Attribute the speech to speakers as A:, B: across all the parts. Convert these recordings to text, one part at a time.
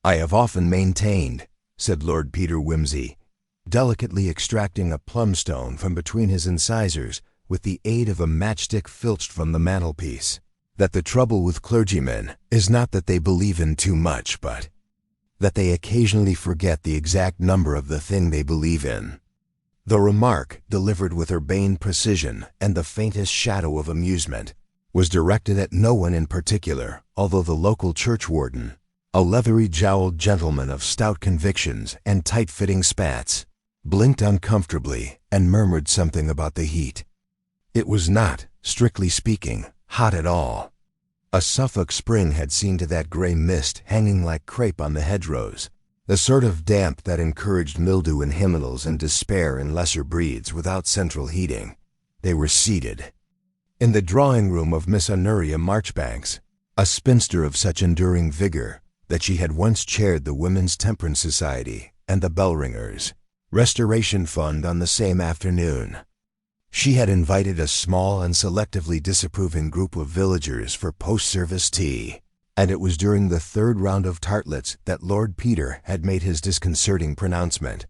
A: "I have often maintained," said Lord Peter Wimsey, delicately extracting a plumstone from between his incisors with the aid of a matchstick filched from the mantelpiece, "that the trouble with clergymen is not that they believe in too much, but that they occasionally forget the exact number of the thing they believe in." The remark, delivered with urbane precision and the faintest shadow of amusement, was directed at no one in particular, although the local churchwarden, a leathery-jowled gentleman of stout convictions and tight-fitting spats, blinked uncomfortably and murmured something about the heat. It was not, strictly speaking, hot at all. A Suffolk spring had seen to that gray mist hanging like crape on the hedgerows, the sort of damp that encouraged mildew in hymenals and despair in lesser breeds without central heating. They were seated in the drawing-room of Miss Honoria Marchbanks, a spinster of such enduring vigor that she had once chaired the Women's Temperance Society and the Bellringers Restoration Fund on the same afternoon. She had invited a small and selectively disapproving group of villagers for post-service tea, and it was during the third round of tartlets that Lord Peter had made his disconcerting pronouncement.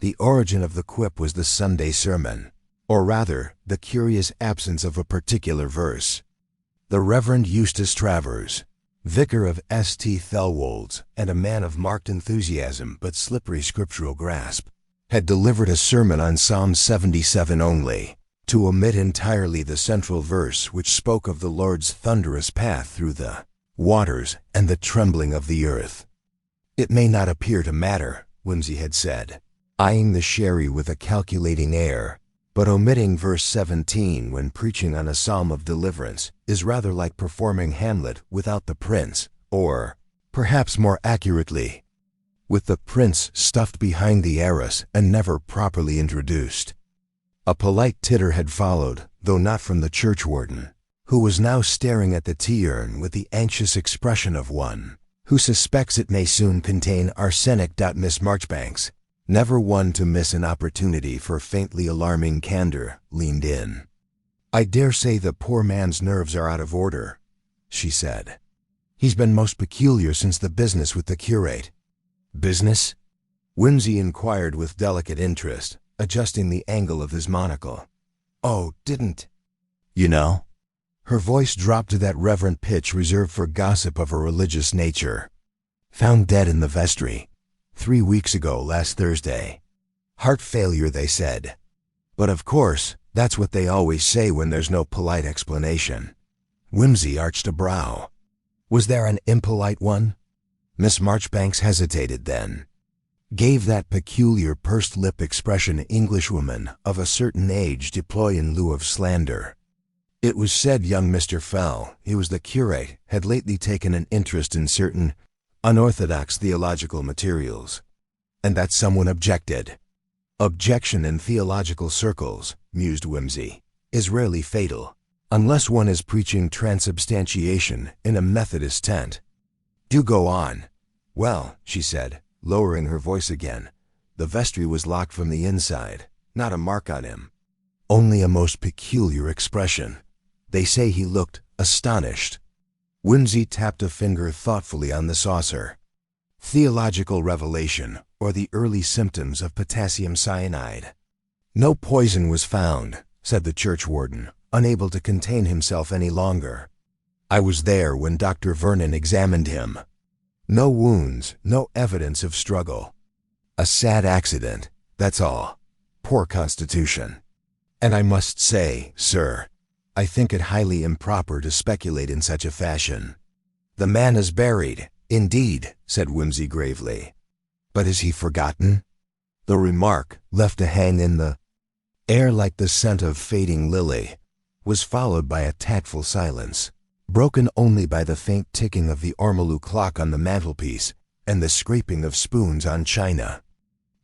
A: The origin of the quip was the Sunday sermon, or rather, the curious absence of a particular verse. The Reverend Eustace Travers, vicar of St. Thelwold's and a man of marked enthusiasm but slippery scriptural grasp, had delivered a sermon on Psalm 77 only, to omit entirely the central verse which spoke of the Lord's thunderous path through the waters and the trembling of the earth. "It may not appear to matter," Wimsey had said, eyeing the sherry with a calculating air, "but omitting verse 17 when preaching on a psalm of deliverance is rather like performing Hamlet without the prince, or, perhaps more accurately, with the prince stuffed behind the arras and never properly introduced." A polite titter had followed, though not from the churchwarden, who was now staring at the tea-urn with the anxious expression of one who suspects it may soon contain arsenic. Miss Marchbanks, never one to miss an opportunity for faintly alarming candor, leaned in. "I dare say the poor man's nerves are out of order," she said. "He's been most peculiar since the business with the curate." "Business?" Wimsey inquired with delicate interest, adjusting the angle of his monocle. "Oh, didn't you know?" Her voice dropped to that reverent pitch reserved for gossip of a religious nature. "Found dead in the vestry, 3 weeks ago last Thursday. Heart failure, they said. But of course, that's what they always say when there's no polite explanation." Wimsey arched a brow. Was there an impolite one? Miss Marchbanks hesitated then, gave that peculiar pursed lip expression Englishwomen of a certain age deploy in lieu of slander. It was said young Mr. Fell, he was the curate, had lately taken an interest in certain unorthodox theological materials, and that someone objected. "Objection in theological circles," mused Wimsey, "is rarely fatal, unless one is preaching transubstantiation in a Methodist tent. Do go on." "Well," she said, lowering her voice again, "the vestry was locked from the inside, not a mark on him, only a most peculiar expression. They say he looked astonished." Wimsey tapped a finger thoughtfully on the saucer. "Theological revelation, or the early symptoms of potassium cyanide." "No poison was found," said the churchwarden, unable to contain himself any longer. "I was there when Dr. Vernon examined him. No wounds, no evidence of struggle. A sad accident, that's all. Poor constitution. And I must say, sir, I think it highly improper to speculate in such a fashion." "The man is buried, indeed," said Wimsey gravely. "But is he forgotten?" The remark, left to hang in the air like the scent of fading lily, was followed by a tactful silence, broken only by the faint ticking of the ormolu clock on the mantelpiece and the scraping of spoons on china.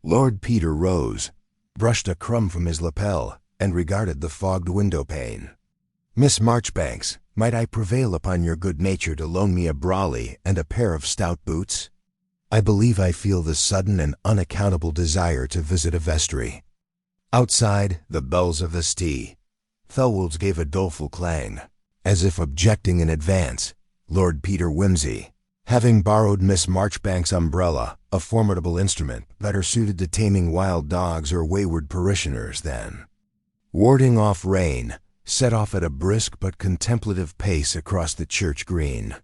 A: Lord Peter rose, brushed a crumb from his lapel, and regarded the fogged window-pane. "Miss Marchbanks, might I prevail upon your good nature to loan me a brolly and a pair of stout boots? I believe I feel the sudden and unaccountable desire to visit a vestry." Outside, the bells of the St. Thelwold's gave a doleful clang, as if objecting in advance. Lord Peter Wimsey, having borrowed Miss Marchbank's umbrella, a formidable instrument better suited to taming wild dogs or wayward parishioners than warding off rain, set off at a brisk but contemplative pace across the church green.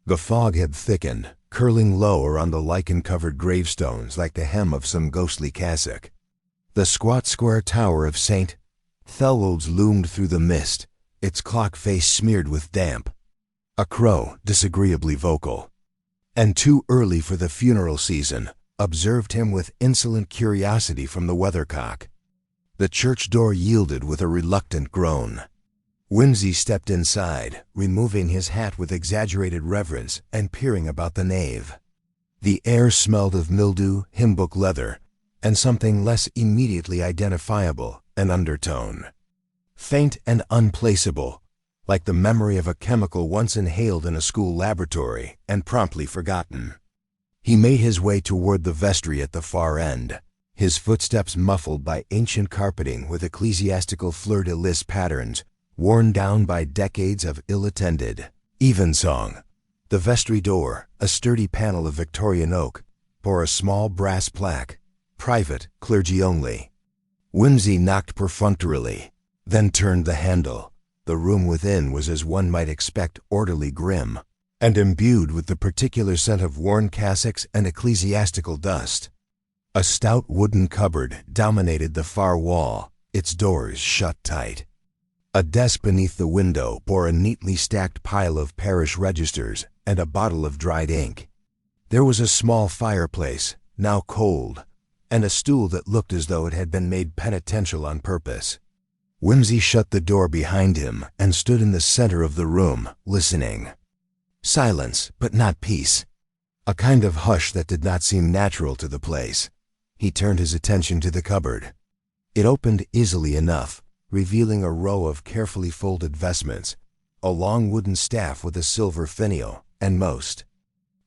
A: The fog had thickened, curling low around the lichen-covered gravestones like the hem of some ghostly cassock. The squat square tower of St. Thelwold's loomed through the mist, its clock face smeared with damp. A crow, disagreeably vocal, and too early for the funeral season, observed him with insolent curiosity from the weathercock. The church door yielded with a reluctant groan. Whimsy stepped inside, removing his hat with exaggerated reverence and peering about the nave. The air smelled of mildew, hymn-book leather, and something less immediately identifiable, an undertone. Faint and unplaceable, like the memory of a chemical once inhaled in a school laboratory and promptly forgotten. He made his way toward the vestry at the far end, his footsteps muffled by ancient carpeting with ecclesiastical fleur-de-lis patterns worn down by decades of ill-attended evensong. The vestry door, a sturdy panel of Victorian oak, bore a small brass plaque, "Private, clergy only." Whimsy knocked perfunctorily, then turned the handle. The room within was, as one might expect, orderly, grim, and imbued with the particular scent of worn cassocks and ecclesiastical dust. A stout wooden cupboard dominated the far wall, its doors shut tight. A desk beneath the window bore a neatly stacked pile of parish registers and a bottle of dried ink. There was a small fireplace, now cold, and a stool that looked as though it had been made penitential on purpose. Whimsy shut the door behind him and stood in the center of the room, listening. Silence, but not peace. A kind of hush that did not seem natural to the place. He turned his attention to the cupboard. It opened easily enough, revealing a row of carefully folded vestments, a long wooden staff with a silver finial, and most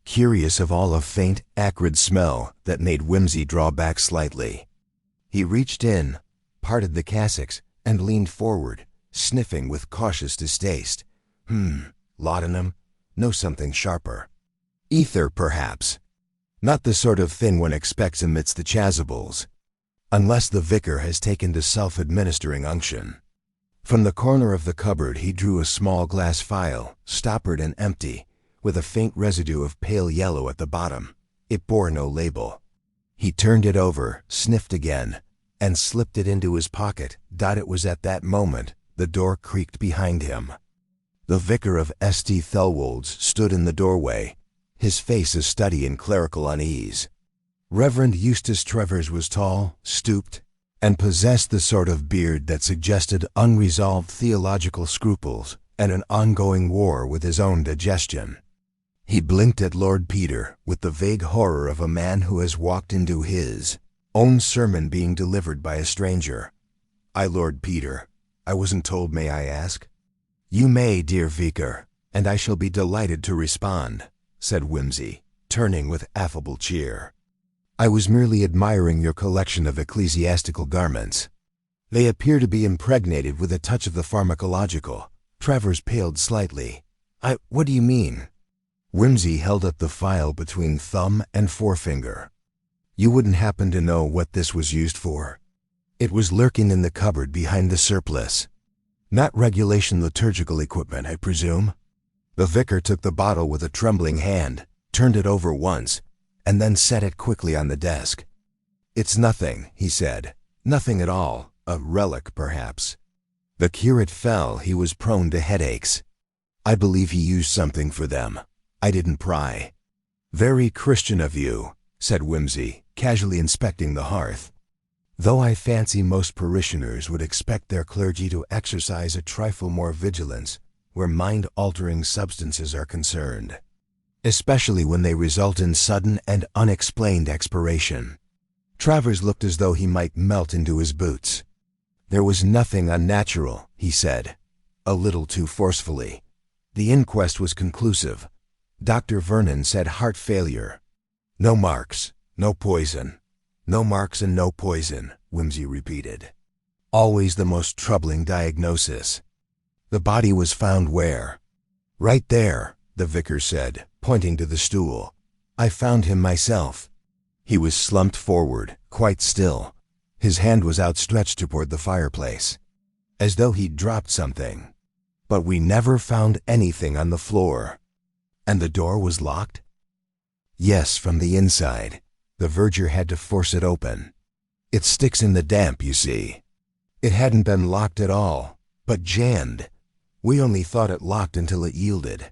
A: curious of all, a faint, acrid smell that made Whimsy draw back slightly. He reached in, parted the cassocks, and leaned forward, sniffing with cautious distaste. Laudanum? No, something sharper. Ether, perhaps. Not the sort of thing one expects amidst the chasubles, unless the vicar has taken to self-administering unction. From the corner of the cupboard he drew a small glass phial, stoppered and empty, with a faint residue of pale yellow at the bottom. It bore no label. He turned it over, sniffed again, and slipped it into his pocket. It was at that moment the door creaked behind him. The vicar of St. Thelwold's stood in the doorway, his face a study in clerical unease. Reverend Eustace Travers was tall, stooped, and possessed the sort of beard that suggested unresolved theological scruples and an ongoing war with his own digestion. He blinked at Lord Peter with the vague horror of a man who has walked into his own sermon being delivered by a stranger. Lord Peter, I wasn't told, may I ask?" "You may, dear Vicar, and I shall be delighted to respond," said Whimsy, turning with affable cheer. "I was merely admiring your collection of ecclesiastical garments. They appear to be impregnated with a touch of the pharmacological." Travers paled slightly. What do you mean?" Whimsy held up the phial between thumb and forefinger. "You wouldn't happen to know what this was used for?" "It was lurking in the cupboard behind the surplice. Not regulation liturgical equipment, I presume?" The vicar took the bottle with a trembling hand, turned it over once, and then set it quickly on the desk. "It's nothing," he said. "Nothing at all. A relic, perhaps." The curate fell. He was prone to headaches. "I believe he used something for them. I didn't pry." "Very Christian of you," said Whimsy, casually inspecting the hearth. "Though I fancy most parishioners would expect their clergy to exercise a trifle more vigilance where mind-altering substances are concerned, especially when they result in sudden and unexplained expiration." Travers looked as though he might melt into his boots. "There was nothing unnatural," he said, a little too forcefully. "The inquest was conclusive. Dr. Vernon said heart failure. No marks, no poison." "No marks and no poison," Whimsy repeated. "Always the most troubling diagnosis." "The body was found where?" "Right there," the vicar said, pointing to the stool. "I found him myself." He was slumped forward, quite still. His hand was outstretched toward the fireplace, as though he'd dropped something. "But we never found anything on the floor." "And the door was locked?" "Yes, from the inside. The verger had to force it open. It sticks in the damp, you see. It hadn't been locked at all, but jammed. We only thought it locked until it yielded."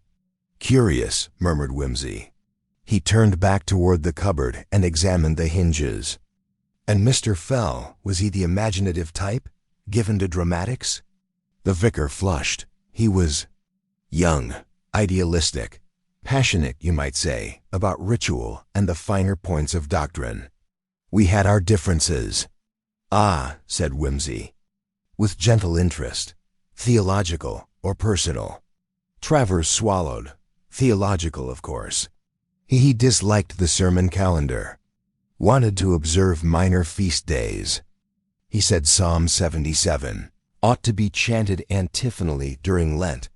A: "Curious," murmured Whimsy. He turned back toward the cupboard and examined the hinges. "And Mr. Fell, was he the imaginative type, given to dramatics?" The vicar flushed. He was young, idealistic, passionate, you might say, about ritual and the finer points of doctrine. "We had our differences." "Ah," said Whimsy, with gentle interest. "Theological or personal?" Travers swallowed. Theological, of course. He disliked the sermon calendar. Wanted to observe minor feast days. He said Psalm 77 ought to be chanted antiphonally during Lent.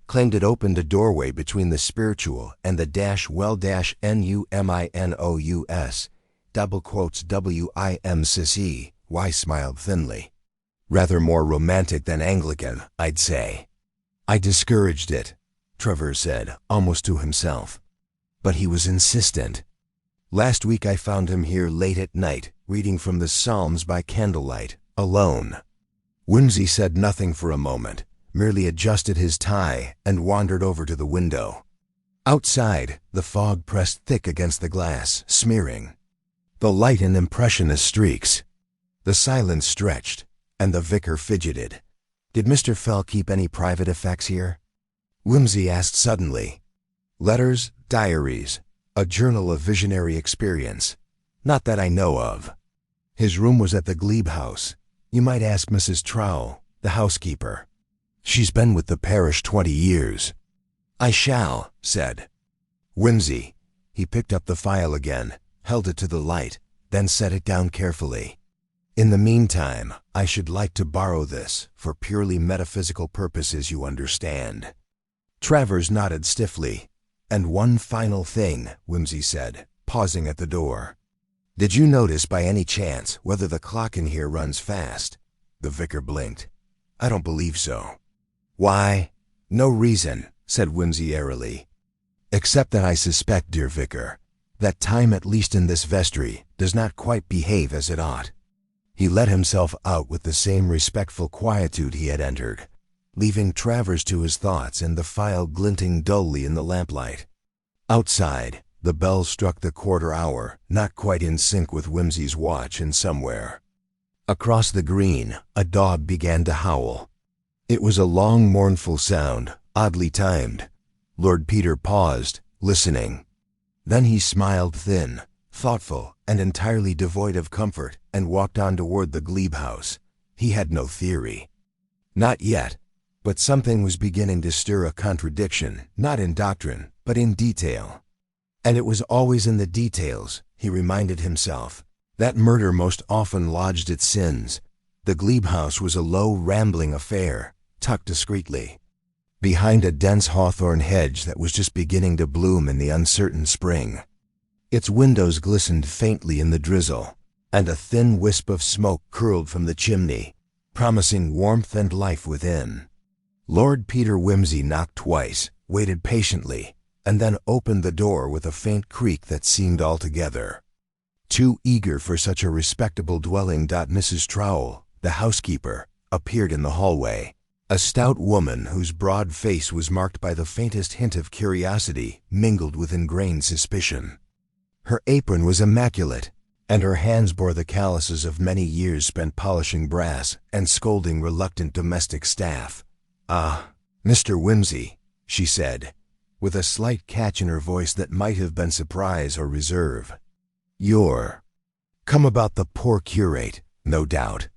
A: Claimed it opened a doorway between the spiritual and the -numinous, double quotes WIMCC. Why smiled thinly. "Rather more romantic than Anglican, I'd say." "I discouraged it," Travers said, almost to himself. But he was insistent. "Last week I found him here late at night, reading from the Psalms by candlelight, alone." Whimsy said nothing for a moment, merely adjusted his tie and wandered over to the window. Outside, the fog pressed thick against the glass, smearing the light in impressionist streaks. The silence stretched, and the vicar fidgeted. "Did Mr. Fell keep any private effects here?" Whimsy asked suddenly. "Letters, diaries, a journal of visionary experience. Not that I know of. His room was at the Glebe House. You might ask Mrs. Trowell, the housekeeper. She's been with the parish 20 years. "I shall," said Whimsy. He picked up the file again, held it to the light, then set it down carefully. "In the meantime, I should like to borrow this, for purely metaphysical purposes, you understand." Travers nodded stiffly. "And one final thing," Whimsy said, pausing at the door. "Did you notice by any chance whether the clock in here runs fast?" The vicar blinked. "I don't believe so." "Why, no reason," said Whimsy airily. "Except that I suspect, dear vicar, that time, at least in this vestry, does not quite behave as it ought." He let himself out with the same respectful quietude he had entered, leaving Travers to his thoughts and the file glinting dully in the lamplight. Outside, the bell struck the quarter hour, not quite in sync with Whimsy's watch, and somewhere across the green a dog began to howl. It was a long, mournful sound, oddly timed. Lord Peter paused, listening. Then he smiled thin, thoughtful, and entirely devoid of comfort, and walked on toward the Glebe House. He had no theory. Not yet, but something was beginning to stir a contradiction, not in doctrine, but in detail. And it was always in the details, he reminded himself, that murder most often lodged its sins. The Glebe House was a low, rambling affair, tucked discreetly behind a dense hawthorn hedge that was just beginning to bloom in the uncertain spring. Its windows glistened faintly in the drizzle, and a thin wisp of smoke curled from the chimney, promising warmth and life within. Lord Peter Whimsy knocked twice, waited patiently, and then opened the door with a faint creak that seemed altogether too eager for such a respectable dwelling. Mrs. Trowell, the housekeeper, appeared in the hallway, a stout woman whose broad face was marked by the faintest hint of curiosity mingled with ingrained suspicion. Her apron was immaculate, and her hands bore the calluses of many years spent polishing brass and scolding reluctant domestic staff. "Ah, Mr. Whimsy," she said, with a slight catch in her voice that might have been surprise or reserve. "You're come about the poor curate, no doubt."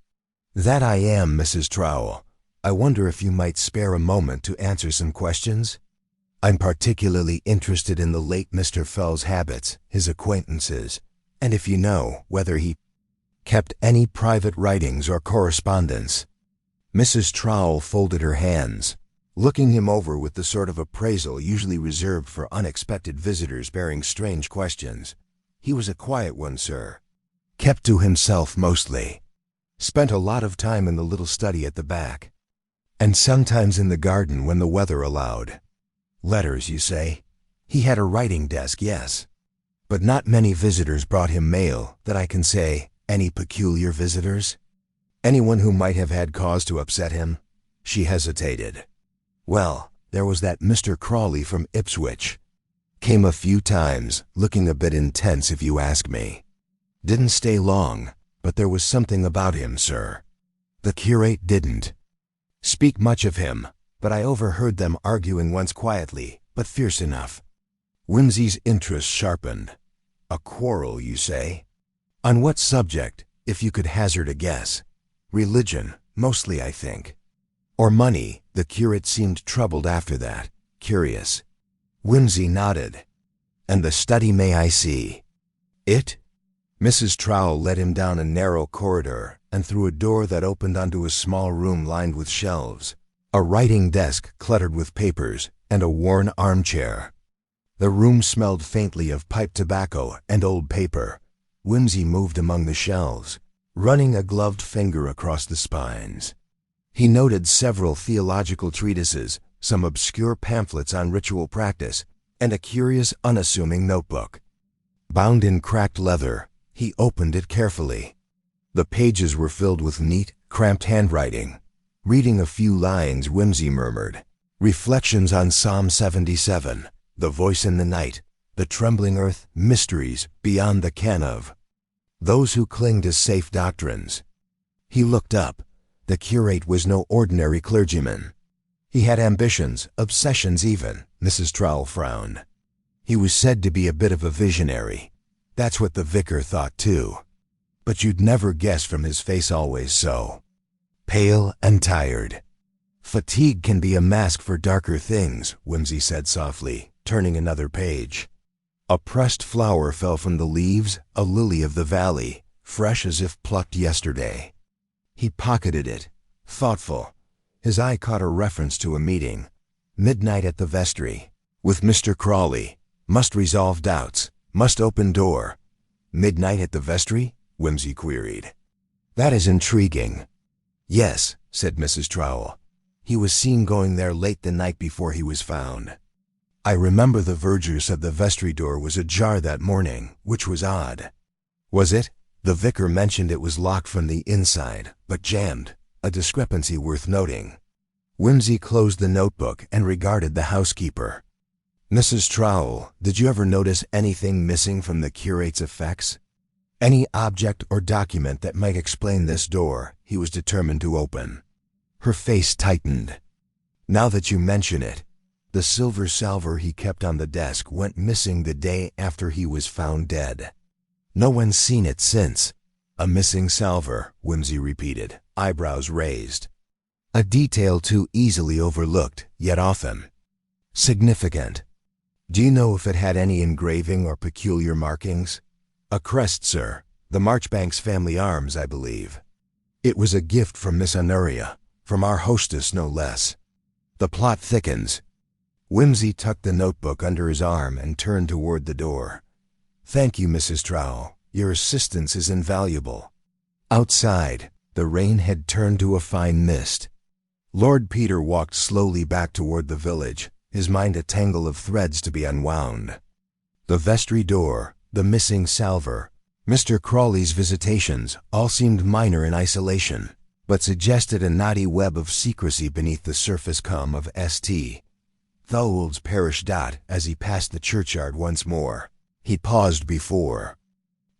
A: "That I am, Mrs. Trowell. I wonder if you might spare a moment to answer some questions? I'm particularly interested in the late Mr. Fell's habits, his acquaintances, and if you know whether he kept any private writings or correspondence." Mrs. Trowell folded her hands. looking him over with the sort of appraisal usually reserved for unexpected visitors bearing strange questions. He was a quiet one, sir. Kept to himself mostly. Spent a lot of time in the little study at the back. And sometimes in the garden when the weather allowed. Letters, you say? He had a writing desk, yes. But not many visitors brought him mail, that I can say. Any peculiar visitors? Anyone who might have had cause to upset him? She hesitated. Well, there was that Mr. Crawley from Ipswich. Came a few times, looking a bit intense if you ask me. Didn't stay long, but there was something about him, sir. The curate didn't speak much of him, but I overheard them arguing once quietly, but fierce enough. Whimsy's interest sharpened. A quarrel, you say? On what subject, if you could hazard a guess? Religion, mostly, I think. Or money. The curate seemed troubled after that, curious. Whimsy nodded. And the study, may I see it? Mrs. Trowell led him down a narrow corridor and through a door that opened onto a small room lined with shelves, a writing desk cluttered with papers, and a worn armchair. The room smelled faintly of pipe tobacco and old paper. Whimsy moved among the shelves, running a gloved finger across the spines. He noted several theological treatises, some obscure pamphlets on ritual practice, and a curious, unassuming notebook. Bound in cracked leather, he opened it carefully. The pages were filled with neat, cramped handwriting. Reading a few lines, Whimsy murmured, "Reflections on Psalm 77, the voice in the night, the trembling earth, mysteries beyond the ken of those who cling to safe doctrines." He looked up. The curate was no ordinary clergyman. He had ambitions, obsessions even. Mrs. Trowell frowned. He was said to be a bit of a visionary. That's what the vicar thought too. But you'd never guess from his face, always so pale and tired. Fatigue can be a mask for darker things, Whimsy said softly, turning another page. A pressed flower fell from the leaves, a lily of the valley, fresh as if plucked yesterday. He pocketed it, thoughtful. His eye caught a reference to a meeting. Midnight at the Vestry. With Mr. Crawley. Must resolve doubts. Must open door. Midnight at the Vestry? Whimsy queried. That is intriguing. Yes, said Mrs. Trowell. He was seen going there late the night before he was found. I remember the verger said the vestry door was ajar that morning, which was odd. Was it? The vicar mentioned it was locked from the inside, but jammed, a discrepancy worth noting. Whimsy closed the notebook and regarded the housekeeper. Mrs. Trowell, did you ever notice anything missing from the curate's effects? Any object or document that might explain this door he was determined to open. Her face tightened. Now that you mention it, the silver salver he kept on the desk went missing the day after he was found dead. No one's seen it since. A missing salver, Whimsy repeated, eyebrows raised. A detail too easily overlooked, yet often significant. Do you know if it had any engraving or peculiar markings? A crest, sir. The Marchbanks family arms, I believe. It was a gift from Miss Honoria, from our hostess no less. The plot thickens. Whimsy tucked the notebook under his arm and turned toward the door. Thank you, Mrs. Trowell. Your assistance is invaluable. Outside, the rain had turned to a fine mist. Lord Peter walked slowly back toward the village, his mind a tangle of threads to be unwound. The vestry door, the missing salver, Mr. Crawley's visitations all seemed minor in isolation, but suggested a knotty web of secrecy beneath the surface calm of St. Thorold's parish dot. As he passed the churchyard once more, he paused before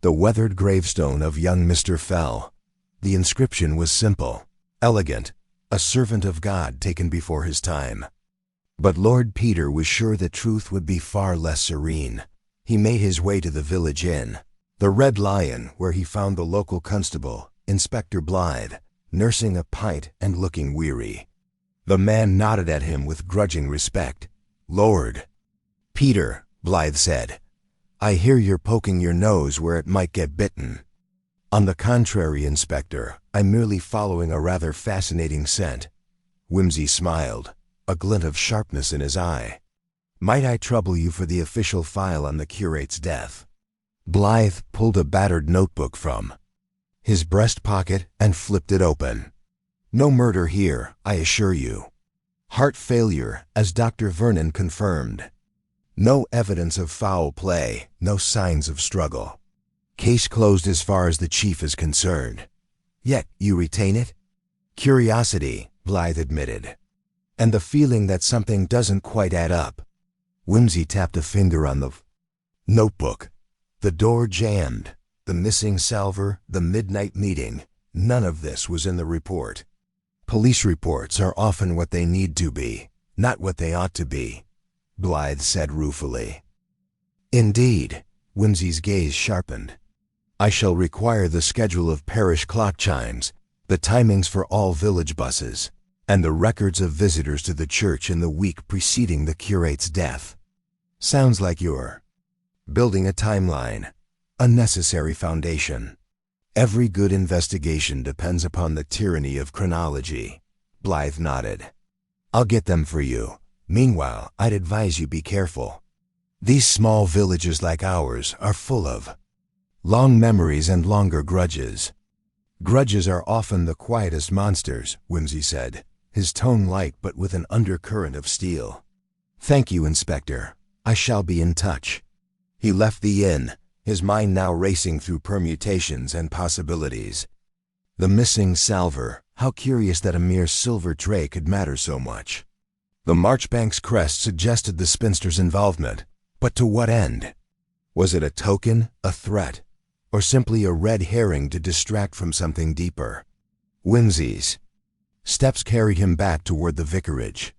A: the weathered gravestone of young Mr. Fell. The inscription was simple, elegant, a servant of God taken before his time. But Lord Peter was sure the truth would be far less serene. He made his way to the village inn, the Red Lion, where he found the local constable, Inspector Blythe, nursing a pint and looking weary. The man nodded at him with grudging respect. Lord Peter, Blythe said, I hear you're poking your nose where it might get bitten. On the contrary, Inspector, I'm merely following a rather fascinating scent. Whimsy smiled. a glint of sharpness in his eye. "Might I trouble you for the official file on the curate's death?" Blythe pulled a battered notebook from his breast pocket and flipped it open. "No murder here, I assure you. Heart failure, as Dr. Vernon confirmed. No evidence of foul play, no signs of struggle. Case closed as far as the chief is concerned. Yet you retain it?" "Curiosity," Blythe admitted. "And the feeling that something doesn't quite add up." Whimsy tapped a finger on the notebook. The door jammed. The missing salver, the midnight meeting, none of this was in the report. "Police reports are often what they need to be, not what they ought to be," Blythe said ruefully. "Indeed," Whimsy's gaze sharpened. "I shall require the schedule of parish clock chimes, the timings for all village buses, and the records of visitors to the church in the week preceding the curate's death. Sounds like you're building a timeline, a necessary foundation. Every good investigation depends upon the tyranny of chronology." Blythe nodded. "I'll get them for you. Meanwhile, I'd advise you be careful. These small villages like ours are full of long memories and longer grudges." "Grudges are often the quietest monsters," Whimsy said, his tone light but with an undercurrent of steel. "Thank you, Inspector. I shall be in touch." He left the inn, his mind now racing through permutations and possibilities. The missing salver, how curious that a mere silver tray could matter so much. The Marchbanks crest suggested the spinster's involvement, but to what end? Was it a token, a threat, or simply a red herring to distract from something deeper? Whimsy's steps carried him back toward the vicarage.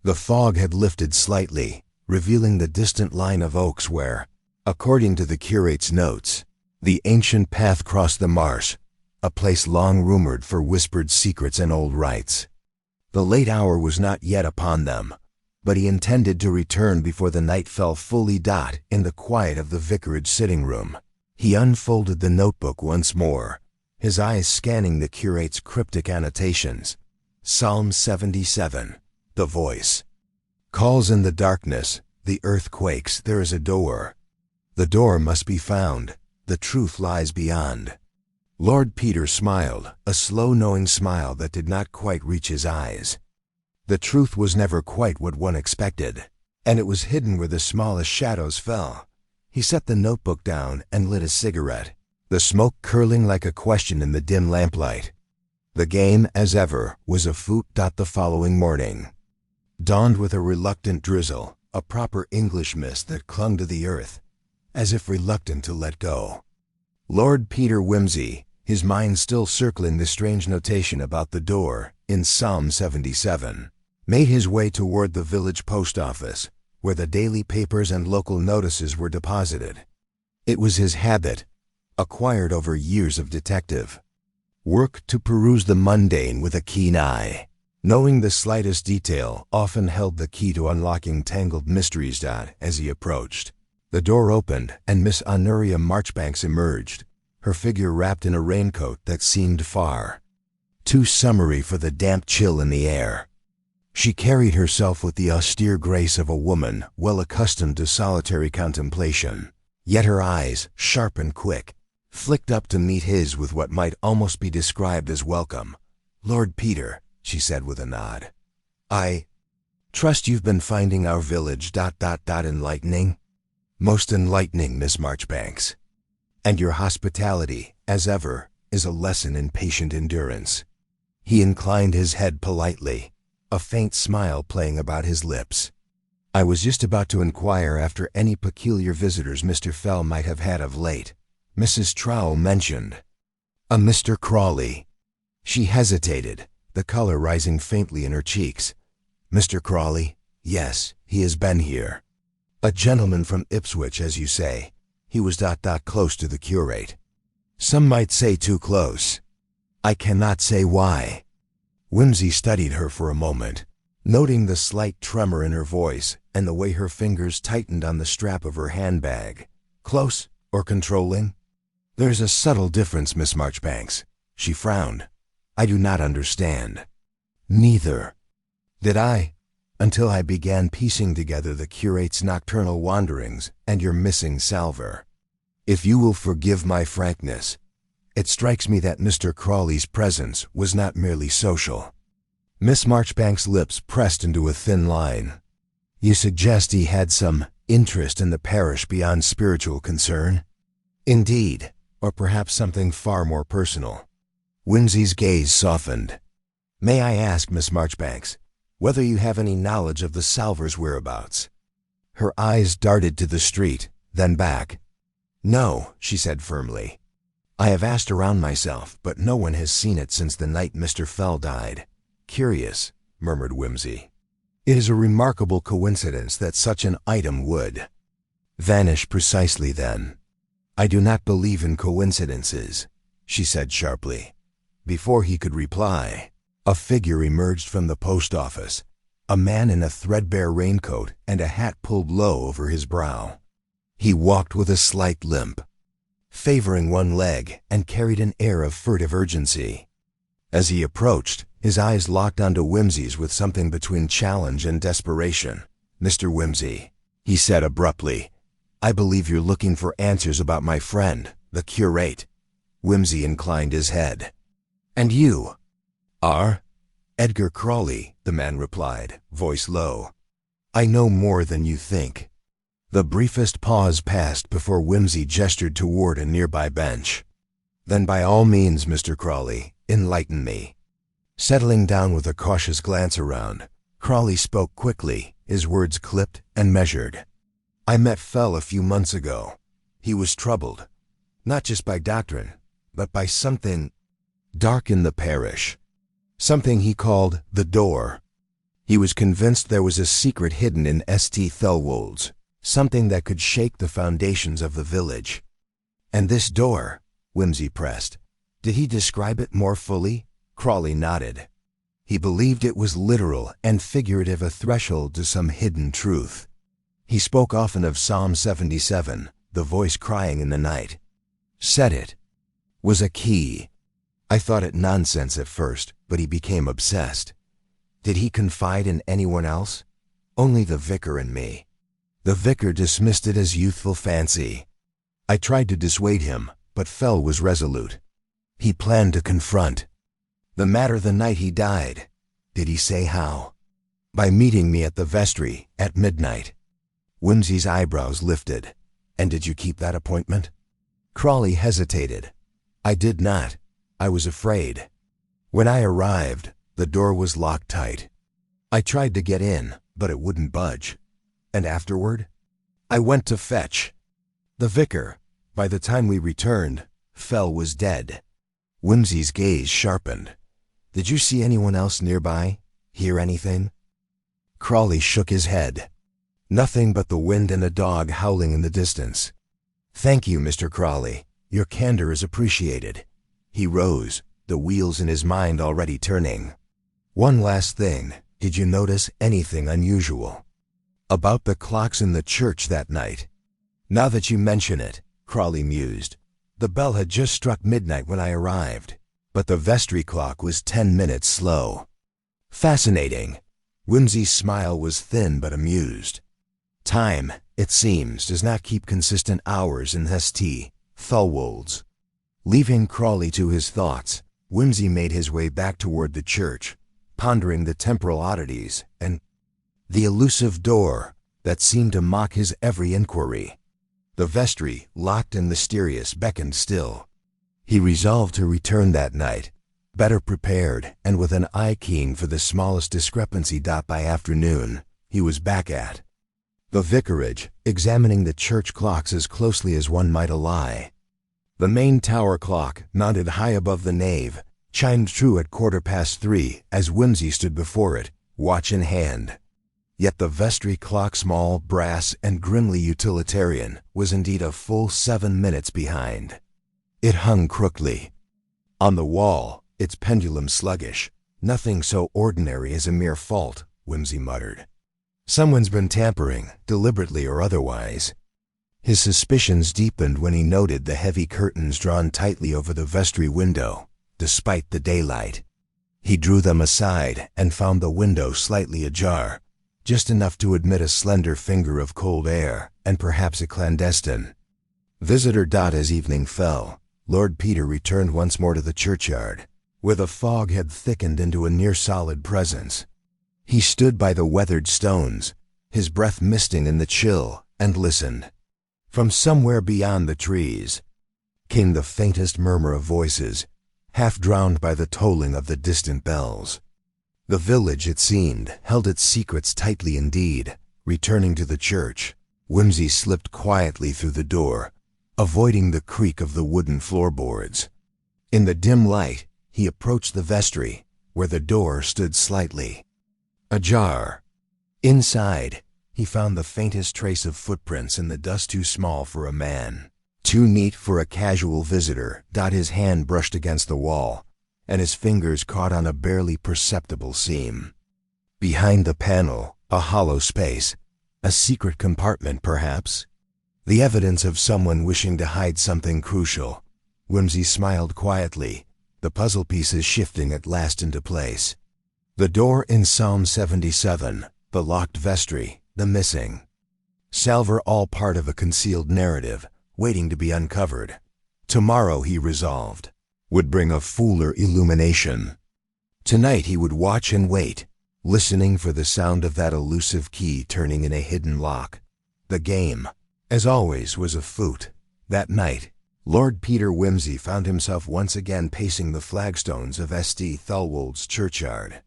A: The fog had lifted slightly, revealing the distant line of oaks where, according to the curate's notes, the ancient path crossed the marsh, a place long rumored for whispered secrets and old rites. The late hour was not yet upon them, but he intended to return before the night fell fully in the quiet of the vicarage sitting room. He unfolded the notebook once more, his eyes scanning the curate's cryptic annotations. Psalm 77, the voice. "Calls in the darkness, the earth quakes, there is a door. The door must be found, the truth lies beyond." Lord Peter smiled, a slow knowing smile that did not quite reach his eyes. The truth was never quite what one expected, and it was hidden where the smallest shadows fell. He set the notebook down and lit a cigarette, the smoke curling like a question in the dim lamplight. The game, as ever, was afoot. The following morning dawned with a reluctant drizzle, a proper English mist that clung to the earth, as if reluctant to let go. Lord Peter Whimsy, his mind still circling the strange notation about the door in Psalm 77, made his way toward the village post office, where the daily papers and local notices were deposited. It was his habit, acquired over years of detective work, to peruse the mundane with a keen eye. Knowing the slightest detail often held the key to unlocking tangled mysteries. As he approached, the door opened and Miss Honoria Marchbanks emerged, her figure wrapped in a raincoat that seemed far too summery for the damp chill in the air. She carried herself with the austere grace of a woman well accustomed to solitary contemplation, yet her eyes, sharp and quick, flicked up to meet his with what might almost be described as welcome. "Lord Peter," she said with a nod, "I trust you've been finding our village enlightening?" "Most enlightening, Miss Marchbanks. And your hospitality, as ever, is a lesson in patient endurance." He inclined his head politely, a faint smile playing about his lips. "I was just about to inquire after any peculiar visitors Mr. Fell might have had of late. Mrs. Trowell mentioned a Mr. Crawley." She hesitated, the color rising faintly in her cheeks. "Mr. Crawley? Yes, he has been here. A gentleman from Ipswich, as you say. He was close to the curate. Some might say too close. I cannot say why." Whimsy studied her for a moment, noting the slight tremor in her voice and the way her fingers tightened on the strap of her handbag. "Close or controlling?" "There's a subtle difference, Miss Marchbanks." She frowned. "I do not understand." "Neither did I. until I began piecing together the curate's nocturnal wanderings and your missing salver. If you will forgive my frankness, it strikes me that Mr. Crawley's presence was not merely social." Miss Marchbanks' lips pressed into a thin line. "You suggest he had some interest in the parish beyond spiritual concern?" "Indeed, or perhaps something far more personal." Whimsy's gaze softened. "May I ask, Miss Marchbanks, whether you have any knowledge of the salver's whereabouts?" Her eyes darted to the street, then back. "No," she said firmly. "I have asked around myself, but no one has seen it since the night Mr. Fell died." "Curious," murmured Whimsy. "It is a remarkable coincidence that such an item would vanish precisely then." "I do not believe in coincidences," she said sharply. Before he could reply, a figure emerged from the post office, a man in a threadbare raincoat and a hat pulled low over his brow. He walked with a slight limp, favoring one leg, and carried an air of furtive urgency. As he approached, his eyes locked onto Whimsy's with something between challenge and desperation. "Mr. Whimsy," he said abruptly, "I believe you're looking for answers about my friend, the curate." Whimsy inclined his head. "And you are?" "Edgar Crawley," the man replied, voice low. "I know more than you think." The briefest pause passed before Whimsy gestured toward a nearby bench. "Then by all means, Mr. Crawley, enlighten me." Settling down with a cautious glance around, Crawley spoke quickly, his words clipped and measured. "I met Fell a few months ago. He was troubled, not just by doctrine, but by something dark in the parish. Something he called the door. He was convinced there was a secret hidden in St. Thelwold's, something that could shake the foundations of the village." "And this door?" Whimsy pressed. "Did he describe it more fully?" Crawley nodded. "He believed it was literal and figurative, a threshold to some hidden truth. He spoke often of Psalm 77, the voice crying in the night. Said it was a key. I thought it nonsense at first, but he became obsessed." "Did he confide in anyone else?" "Only the vicar and me. The vicar dismissed it as youthful fancy. I tried to dissuade him, but Fell was resolute. He planned to confront the matter the night he died." "Did he say how?" "By meeting me at the Vestry at midnight." Whimsy's eyebrows lifted. "And did you keep that appointment?" Crawley hesitated. "I did not. I was afraid. When I arrived, the door was locked tight. I tried to get in, but it wouldn't budge." "And afterward?" "I went to fetch the vicar. By the time we returned, Fell was dead." Whimsy's gaze sharpened. "Did you see anyone else nearby? Hear anything?" Crawley shook his head. "Nothing but the wind and a dog howling in the distance." "Thank you, Mr. Crawley. Your candor is appreciated." He rose, the wheels in his mind already turning. "One last thing. Did you notice anything unusual about the clocks in the church that night?" "Now that you mention it," Crawley mused, "the bell had just struck midnight when I arrived, but the vestry clock was 10 minutes slow." "Fascinating." Whimsy's smile was thin but amused. "Time, it seems, does not keep consistent hours in St. Thelwold's." Leaving Crawley to his thoughts, Whimsy made his way back toward the church, pondering the temporal oddities and the elusive door that seemed to mock his every inquiry. The vestry, locked and mysterious, beckoned still. He resolved to return that night, better prepared and with an eye keen for the smallest discrepancy. By afternoon, he was back at the vicarage, examining the church clocks as closely as one might a lie. The main tower clock, mounted high above the nave, chimed true at 3:15 as Whimsy stood before it, watch in hand. Yet the vestry clock, small, brass, and grimly utilitarian, was indeed a full 7 minutes behind. It hung crookedly on the wall, its pendulum sluggish. "Nothing so ordinary as a mere fault," Whimsy muttered. "Someone's been tampering, deliberately or otherwise." His suspicions deepened when he noted the heavy curtains drawn tightly over the vestry window, despite the daylight. He drew them aside and found the window slightly ajar, just enough to admit a slender finger of cold air, and perhaps a clandestine visitor. As evening fell, Lord Peter returned once more to the churchyard, where the fog had thickened into a near-solid presence. He stood by the weathered stones, his breath misting in the chill, and listened. From somewhere beyond the trees came the faintest murmur of voices, half drowned by the tolling of the distant bells. The village, it seemed, held its secrets tightly indeed. Returning to the church, Whimsy slipped quietly through the door, avoiding the creak of the wooden floorboards. In the dim light, he approached the vestry, where the door stood slightly ajar. Inside, he found the faintest trace of footprints in the dust, too small for a man, too neat for a casual visitor. His hand brushed against the wall, and his fingers caught on a barely perceptible seam. Behind the panel, a hollow space, a secret compartment perhaps, the evidence of someone wishing to hide something crucial. Whimsy smiled quietly, the puzzle pieces shifting at last into place. The door in Psalm 77, the locked vestry, the missing salver, all part of a concealed narrative, waiting to be uncovered. Tomorrow, he resolved, would bring a fuller illumination. Tonight he would watch and wait, listening for the sound of that elusive key turning in a hidden lock. The game, as always, was afoot. That night, Lord Peter Whimsy found himself once again pacing the flagstones of St. Thulwold's churchyard.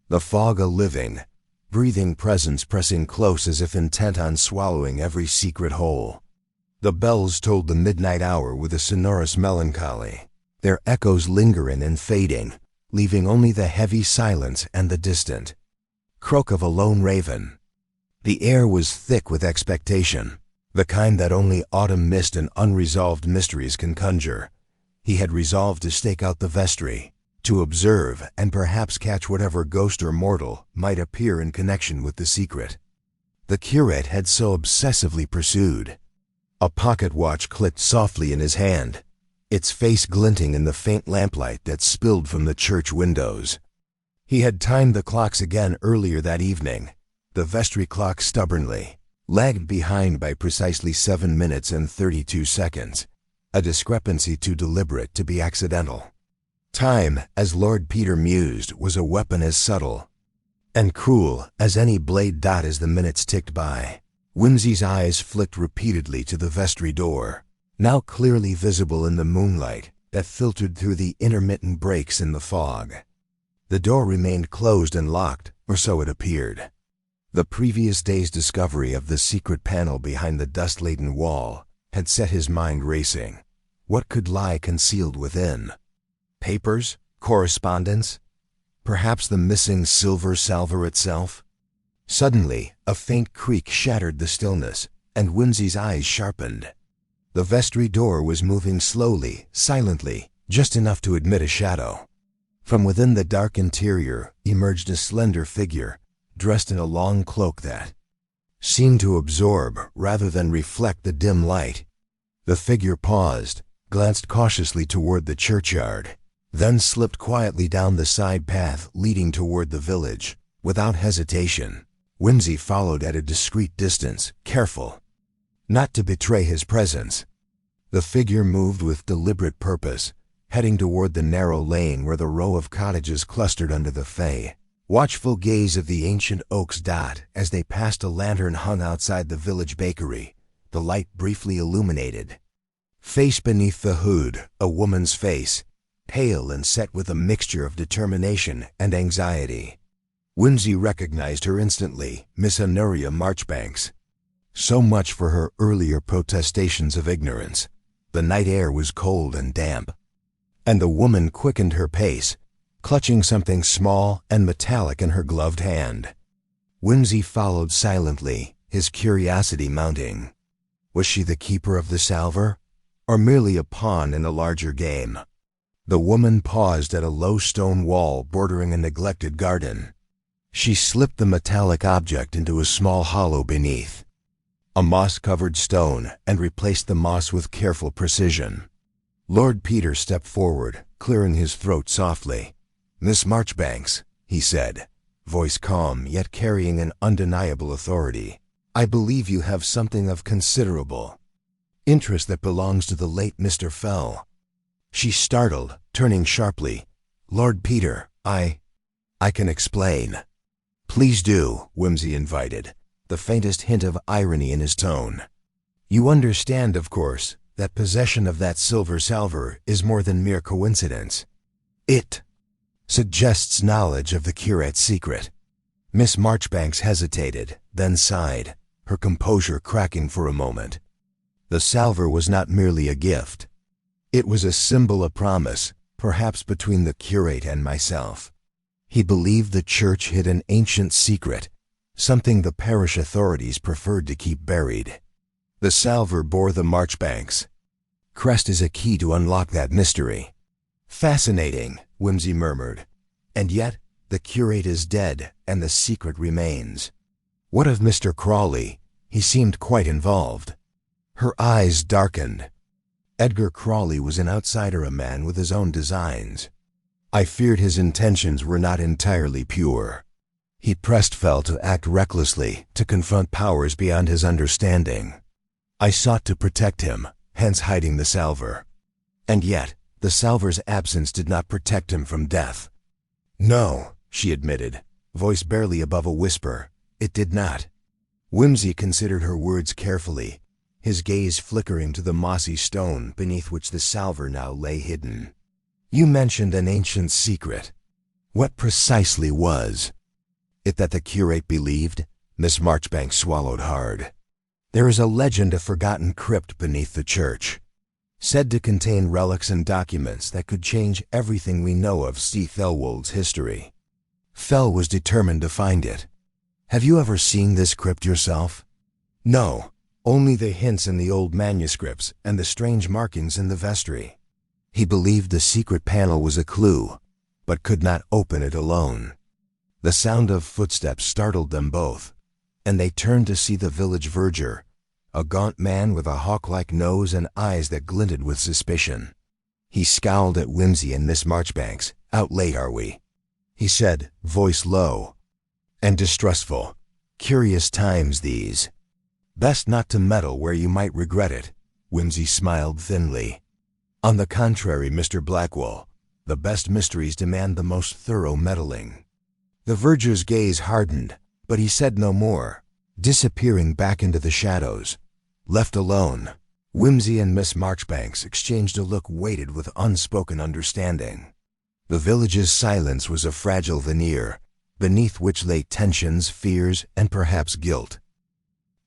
A: The fog, a living, breathing presence pressing close as if intent on swallowing every secret hole. The bells tolled the midnight hour with a sonorous melancholy, their echoes lingering and fading, leaving only the heavy silence and the distant croak of a lone raven. The air was thick with expectation, the kind that only autumn mist and unresolved mysteries can conjure. He had resolved to stake out the vestry, to observe and perhaps catch whatever ghost or mortal might appear in connection with the secret the curate had so obsessively pursued. A pocket watch clicked softly in his hand, its face glinting in the faint lamplight that spilled from the church windows. He had timed the clocks again earlier that evening. The vestry clock stubbornly lagged behind by precisely 7 minutes and 32 seconds, a discrepancy too deliberate to be accidental. Time, as Lord Peter mused, was a weapon as subtle and cruel as any blade. As the minutes ticked by, Whimsy's eyes flicked repeatedly to the vestry door, now clearly visible in the moonlight that filtered through the intermittent breaks in the fog. The door remained closed and locked, or so it appeared. The previous day's discovery of the secret panel behind the dust-laden wall had set his mind racing. What could lie concealed within? Papers? Correspondence? Perhaps the missing silver salver itself? Suddenly, a faint creak shattered the stillness, and Whimsy's eyes sharpened. The vestry door was moving slowly, silently, just enough to admit a shadow. From within the dark interior emerged a slender figure, dressed in a long cloak that seemed to absorb rather than reflect the dim light. The figure paused, glanced cautiously toward the churchyard, then slipped quietly down the side path leading toward the village. Without hesitation, Whimsy followed at a discreet distance, careful not to betray his presence. The figure moved with deliberate purpose, heading toward the narrow lane where the row of cottages clustered under the watchful gaze of the ancient oaks. As they passed a lantern hung outside the village bakery, the light briefly illuminated face beneath the hood, a woman's face, pale and set with a mixture of determination and anxiety. Whimsy recognized her instantly, Miss Honoria Marchbanks. So much for her earlier protestations of ignorance. The night air was cold and damp, and the woman quickened her pace, clutching something small and metallic in her gloved hand. Whimsy followed silently, his curiosity mounting. Was she the keeper of the salver, or merely a pawn in a larger game? The woman paused at a low stone wall bordering a neglected garden. She slipped the metallic object into a small hollow beneath a moss-covered stone and replaced the moss with careful precision. Lord Peter stepped forward, clearing his throat softly. "Miss Marchbanks," he said, voice calm yet carrying an undeniable authority. "I believe you have something of considerable interest that belongs to the late Mr. Fell." She startled, turning sharply. "Lord Peter, I can explain." "Please do," Whimsy invited, the faintest hint of irony in his tone. "You understand, of course, that possession of that silver salver is more than mere coincidence. It suggests knowledge of the curate's secret." Miss Marchbanks hesitated, then sighed, her composure cracking for a moment. The salver was not merely a gift. It was a symbol of promise, perhaps between the curate and myself. He believed the church hid an ancient secret, something the parish authorities preferred to keep buried. The salver bore the Marchbanks crest as a key to unlock that mystery. "Fascinating," Whimsy murmured. "And yet, the curate is dead, and the secret remains. What of Mr. Crawley? He seemed quite involved." Her eyes darkened. "Edgar Crawley was an outsider, a man with his own designs. I feared his intentions were not entirely pure. He pressed Fell to act recklessly, to confront powers beyond his understanding. I sought to protect him, hence hiding the salver. And yet, the salver's absence did not protect him from death." "No," she admitted, voice barely above a whisper, "it did not." Whimsy considered her words carefully, his gaze flickering to the mossy stone beneath which the salver now lay hidden. "You mentioned an ancient secret. What precisely was it that the curate believed?" Miss Marchbanks swallowed hard. "There is a legend of forgotten crypt beneath the church, said to contain relics and documents that could change everything we know of C. Thelwold's history. Fell was determined to find it. Have you ever seen this crypt yourself?" "No, only the hints in the old manuscripts and the strange markings in the vestry." He believed the secret panel was a clue, but could not open it alone. The sound of footsteps startled them both, and they turned to see the village verger, a gaunt man with a hawk-like nose and eyes that glinted with suspicion. He scowled at Whimsy and Miss Marchbanks. "Out late, are we?" he said, voice low and distrustful. "Curious times, these. Best not to meddle where you might regret it." Whimsy smiled thinly. "On the contrary, Mr. Blackwell, the best mysteries demand the most thorough meddling." The verger's gaze hardened, but he said no more, disappearing back into the shadows. Left alone, Whimsy and Miss Marchbanks exchanged a look weighted with unspoken understanding. The village's silence was a fragile veneer, beneath which lay tensions, fears, and perhaps guilt.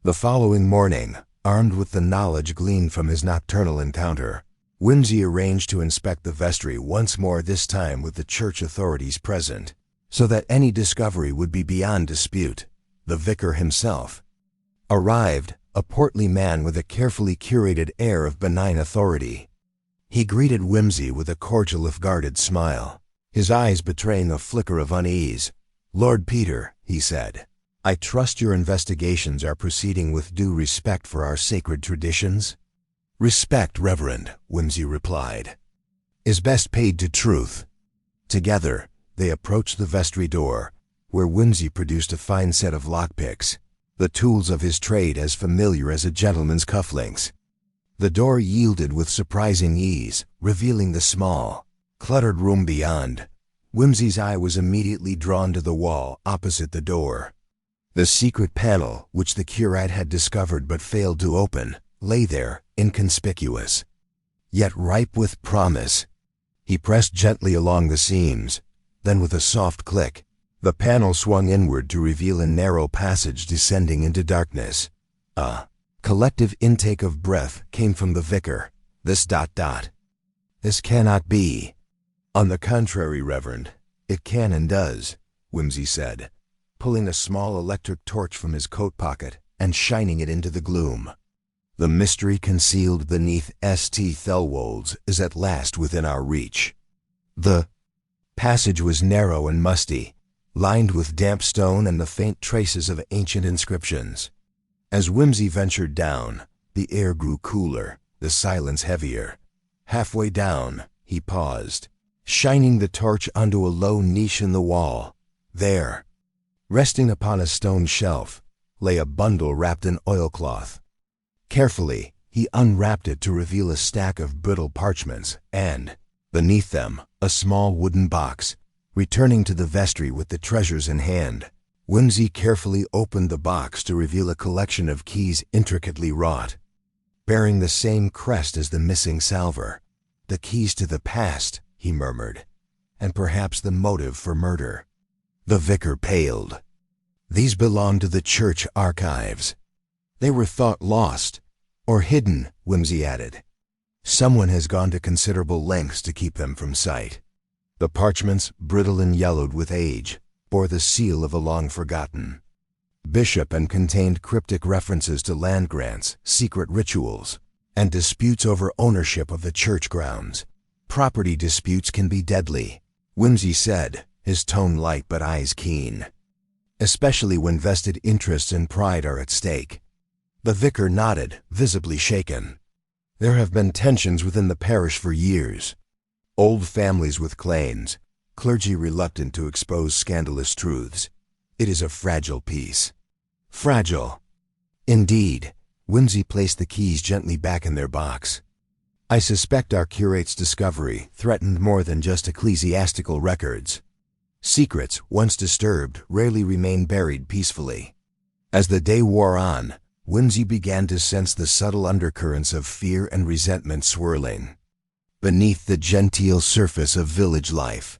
A: The following morning, armed with the knowledge gleaned from his nocturnal encounter, Whimsy arranged to inspect the vestry once more, this time with the church authorities present, so that any discovery would be beyond dispute. The vicar himself arrived, a portly man with a carefully curated air of benign authority. He greeted Whimsy with a cordial if guarded smile, his eyes betraying a flicker of unease. "Lord Peter," he said, "I trust your investigations are proceeding with due respect for our sacred traditions?" "Respect, Reverend," Whimsy replied, "is best paid to truth." Together, they approached the vestry door, where Whimsy produced a fine set of lockpicks, the tools of his trade as familiar as a gentleman's cufflinks. The door yielded with surprising ease, revealing the small, cluttered room beyond. Whimsy's eye was immediately drawn to the wall opposite the door. The secret panel, which the curate had discovered but failed to open, lay there, inconspicuous, yet ripe with promise. He pressed gently along the seams, then with a soft click, the panel swung inward to reveal a narrow passage descending into darkness. A collective intake of breath came from the vicar. This cannot be." "On the contrary, Reverend, it can and does," Whimsy said, pulling a small electric torch from his coat pocket and shining it into the gloom. "The mystery concealed beneath St. Thelwold's is at last within our reach." The passage was narrow and musty, lined with damp stone and the faint traces of ancient inscriptions. As Whimsy ventured down, the air grew cooler, the silence heavier. Halfway down, he paused, shining the torch onto a low niche in the wall. There, Resting upon a stone shelf lay a bundle wrapped in oilcloth. Carefully, he unwrapped it to reveal a stack of brittle parchments and, beneath them, a small wooden box. Returning to the vestry with the treasures in hand, Whimsy carefully opened the box to reveal a collection of keys intricately wrought, bearing the same crest as the missing salver. "The keys to the past," he murmured, "and perhaps the motive for murder." The vicar paled. "These belong to the church archives. They were thought lost, or hidden," Whimsy added. "Someone has gone to considerable lengths to keep them from sight." The parchments, brittle and yellowed with age, bore the seal of a long-forgotten bishop and contained cryptic references to land grants, secret rituals, and disputes over ownership of the church grounds. "Property disputes can be deadly," Whimsy said, his tone light but eyes keen, "especially when vested interests and pride are at stake." The vicar nodded, visibly shaken. "There have been tensions within the parish for years. Old families with claims, clergy reluctant to expose scandalous truths. It is a fragile peace." "Fragile." "Indeed." Whimsy placed the keys gently back in their box. "I suspect our curate's discovery threatened more than just ecclesiastical records. Secrets, once disturbed, rarely remain buried peacefully." As the day wore on, Whimsy began to sense the subtle undercurrents of fear and resentment swirling beneath the genteel surface of village life.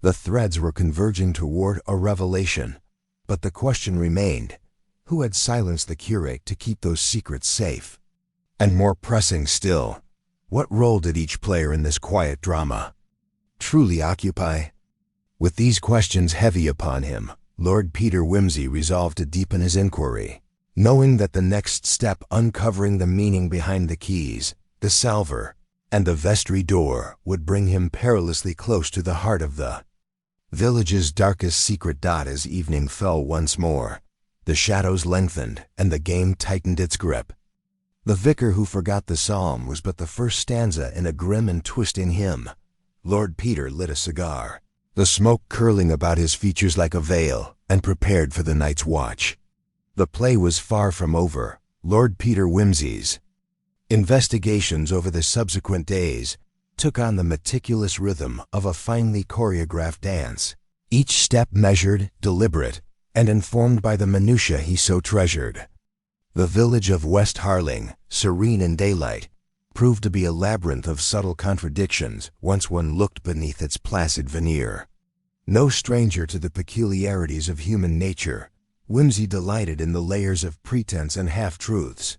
A: The threads were converging toward a revelation, but the question remained, who had silenced the curate to keep those secrets safe? And more pressing still, what role did each player in this quiet drama truly occupy? With these questions heavy upon him, Lord Peter Wimsey resolved to deepen his inquiry, knowing that the next step uncovering the meaning behind the keys, the salver, and the vestry door would bring him perilously close to the heart of the village's darkest secret. As evening fell once more, the shadows lengthened and the game tightened its grip. The vicar who forgot the psalm was but the first stanza in a grim and twisting hymn. Lord Peter lit a cigar, the smoke curling about his features like a veil, and prepared for the night's watch. The play was far from over. Lord Peter Wimsey's investigations over the subsequent days took on the meticulous rhythm of a finely choreographed dance, each step measured, deliberate, and informed by the minutiae he so treasured. The village of West Harling, serene in daylight, proved to be a labyrinth of subtle contradictions once one looked beneath its placid veneer. No stranger to the peculiarities of human nature, Wimsey delighted in the layers of pretense and half-truths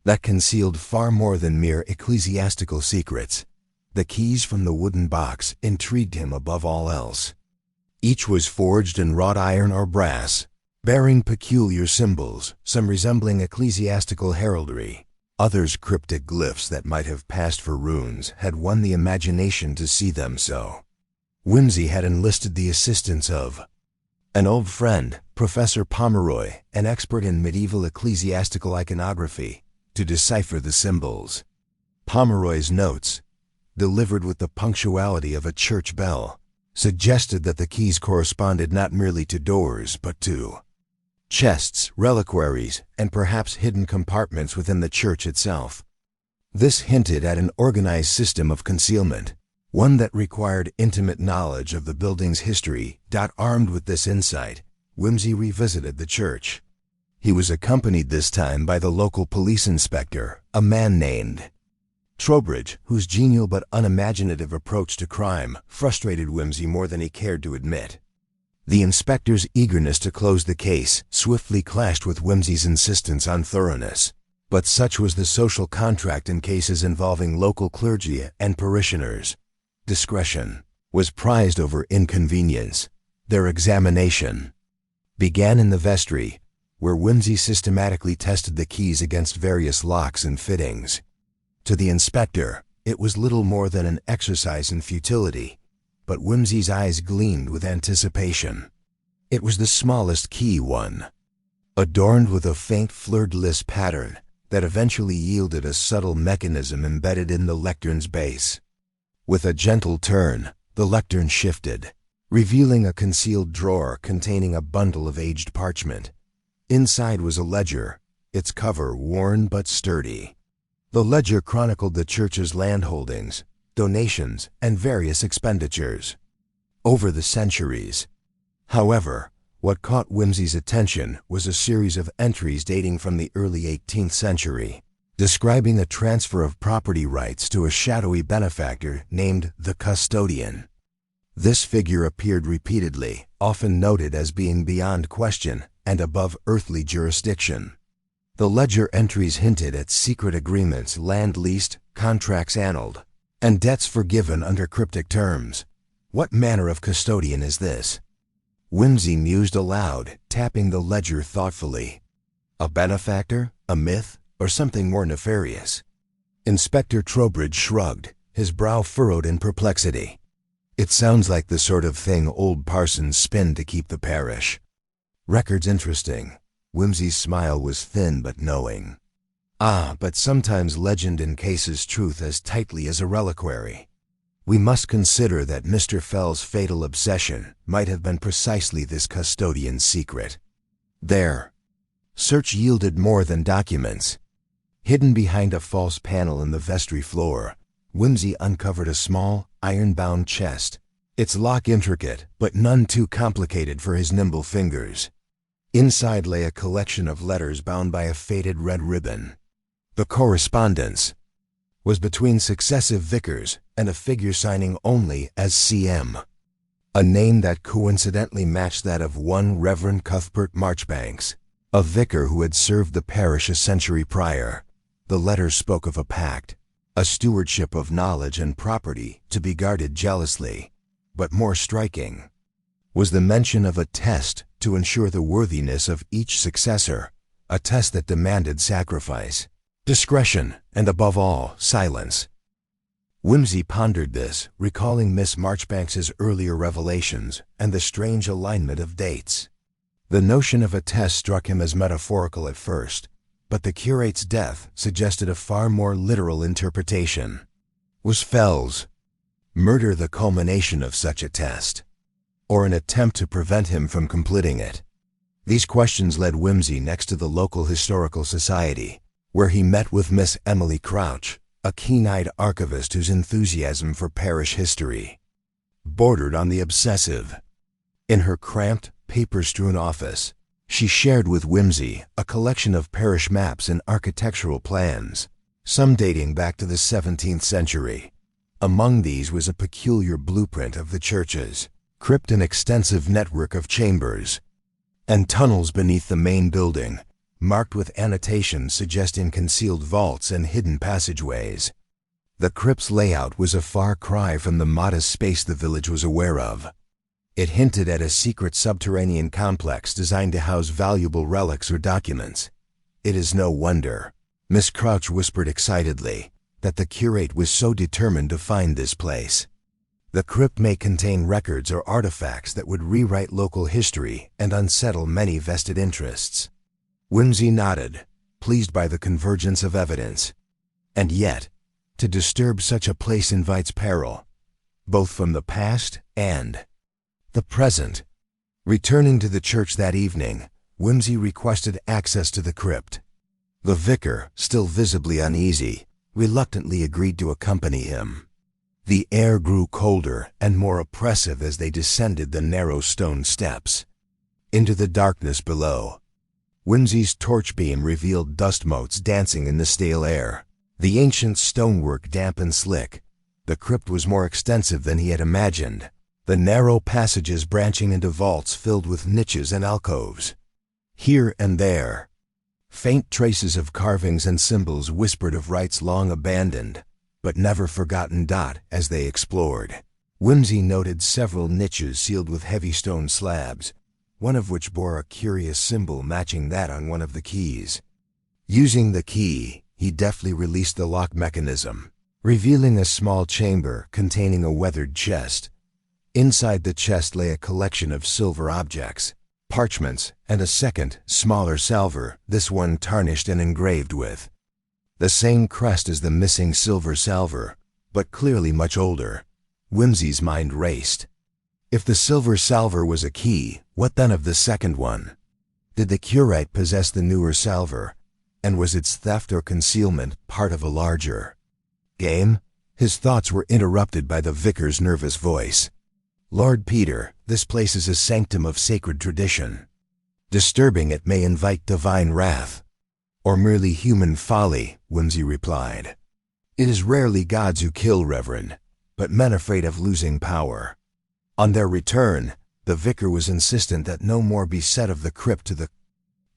A: that concealed far more than mere ecclesiastical secrets. The keys from the wooden box intrigued him above all else. Each was forged in wrought iron or brass, bearing peculiar symbols, some resembling ecclesiastical heraldry, others cryptic glyphs that might have passed for runes had one the imagination to see them so. Wimsey had enlisted the assistance of an old friend, Professor Pomeroy, an expert in medieval ecclesiastical iconography, to decipher the symbols. Pomeroy's notes, delivered with the punctuality of a church bell, suggested that the keys corresponded not merely to doors but to chests, reliquaries, and perhaps hidden compartments within the church itself. This hinted at an organized system of concealment, one that required intimate knowledge of the building's history. Armed with this insight, Wimsey revisited the church. He was accompanied this time by the local police inspector, a man named Trowbridge, whose genial but unimaginative approach to crime frustrated Wimsey more than he cared to admit. The inspector's eagerness to close the case swiftly clashed with Wimsey's insistence on thoroughness, but such was the social contract in cases involving local clergy and parishioners. Discretion was prized over inconvenience. Their examination began in the vestry, where Wimsey systematically tested the keys against various locks and fittings. To the inspector, it was little more than an exercise in futility, but Wimsey's eyes gleamed with anticipation. It was the smallest key one, adorned with a faint fleur-de-lis pattern that eventually yielded a subtle mechanism embedded in the lectern's base. With a gentle turn, the lectern shifted, revealing a concealed drawer containing a bundle of aged parchment. Inside was a ledger, its cover worn but sturdy. The ledger chronicled the church's landholdings, donations, and various expenditures over the centuries. However, what caught Wimsey's attention was a series of entries dating from the early 18th century, describing a transfer of property rights to a shadowy benefactor named the custodian. This figure appeared repeatedly, often noted as being beyond question and above earthly jurisdiction. The ledger entries hinted at secret agreements, land leased, contracts annulled, and debts forgiven under cryptic terms. What manner of custodian is this? Wimsey mused aloud, tapping the ledger thoughtfully. A benefactor? A myth? Or something more nefarious? Inspector Trowbridge shrugged, his brow furrowed in perplexity. It sounds like the sort of thing old parsons spin to keep the parish. Records interesting. Wimsey's smile was thin but knowing. Ah, but sometimes legend encases truth as tightly as a reliquary. We must consider that Mr. Fell's fatal obsession might have been precisely this custodian's secret. There. Search yielded more than documents. Hidden behind a false panel in the vestry floor, Wimsey uncovered a small, iron-bound chest, its lock intricate but none too complicated for his nimble fingers. Inside lay a collection of letters bound by a faded red ribbon. The correspondence was between successive vicars and a figure signing only as C.M., a name that coincidentally matched that of one Reverend Cuthbert Marchbanks, a vicar who had served the parish a century prior. The letters spoke of a pact, a stewardship of knowledge and property to be guarded jealously, but more striking was the mention of a test to ensure the worthiness of each successor, a test that demanded sacrifice, discretion, and above all, silence. Wimsey pondered this, recalling Miss Marchbanks's earlier revelations and the strange alignment of dates. The notion of a test struck him as metaphorical at first, but the curate's death suggested a far more literal interpretation. Was Fell's murder the culmination of such a test, or an attempt to prevent him from completing it? These questions led Wimsey next to the local historical society, where he met with Miss Emily Crouch, a keen-eyed archivist whose enthusiasm for parish history bordered on the obsessive. In her cramped, paper-strewn office, she shared with Wimsey a collection of parish maps and architectural plans, some dating back to the 17th century. Among these was a peculiar blueprint of the church's crypt, an extensive network of chambers and tunnels beneath the main building, marked with annotations suggesting concealed vaults and hidden passageways. The crypt's layout was a far cry from the modest space the village was aware of. It hinted at a secret subterranean complex designed to house valuable relics or documents. It is no wonder, Miss Crouch whispered excitedly, that the curate was so determined to find this place. The crypt may contain records or artifacts that would rewrite local history and unsettle many vested interests. Wimsey nodded, pleased by the convergence of evidence. And yet, to disturb such a place invites peril, both from the past and the present. Returning to the church that evening, Wimsey requested access to the crypt. The vicar, still visibly uneasy, reluctantly agreed to accompany him. The air grew colder and more oppressive as they descended the narrow stone steps into the darkness below. Wimsey's torch beam revealed dust motes dancing in the stale air, the ancient stonework damp and slick. The crypt was more extensive than he had imagined, the narrow passages branching into vaults filled with niches and alcoves. Here and there, faint traces of carvings and symbols whispered of rites long abandoned, but never forgotten. As they explored, Wimsey noted several niches sealed with heavy stone slabs, one of which bore a curious symbol matching that on one of the keys. Using the key, he deftly released the lock mechanism, revealing a small chamber containing a weathered chest. Inside the chest lay a collection of silver objects, parchments, and a second, smaller salver, this one tarnished and engraved with the same crest as the missing silver salver, but clearly much older. Wimsey's mind raced. If the silver salver was a key, what then of the second one? Did the curate possess the newer salver, and was its theft or concealment part of a larger game? His thoughts were interrupted by the vicar's nervous voice. "Lord Peter, this place is a sanctum of sacred tradition. Disturbing it may invite divine wrath, or merely human folly," Whimsy replied. "It is rarely gods who kill, Reverend, but men afraid of losing power." On their return, the vicar was insistent that no more be said of the crypt to the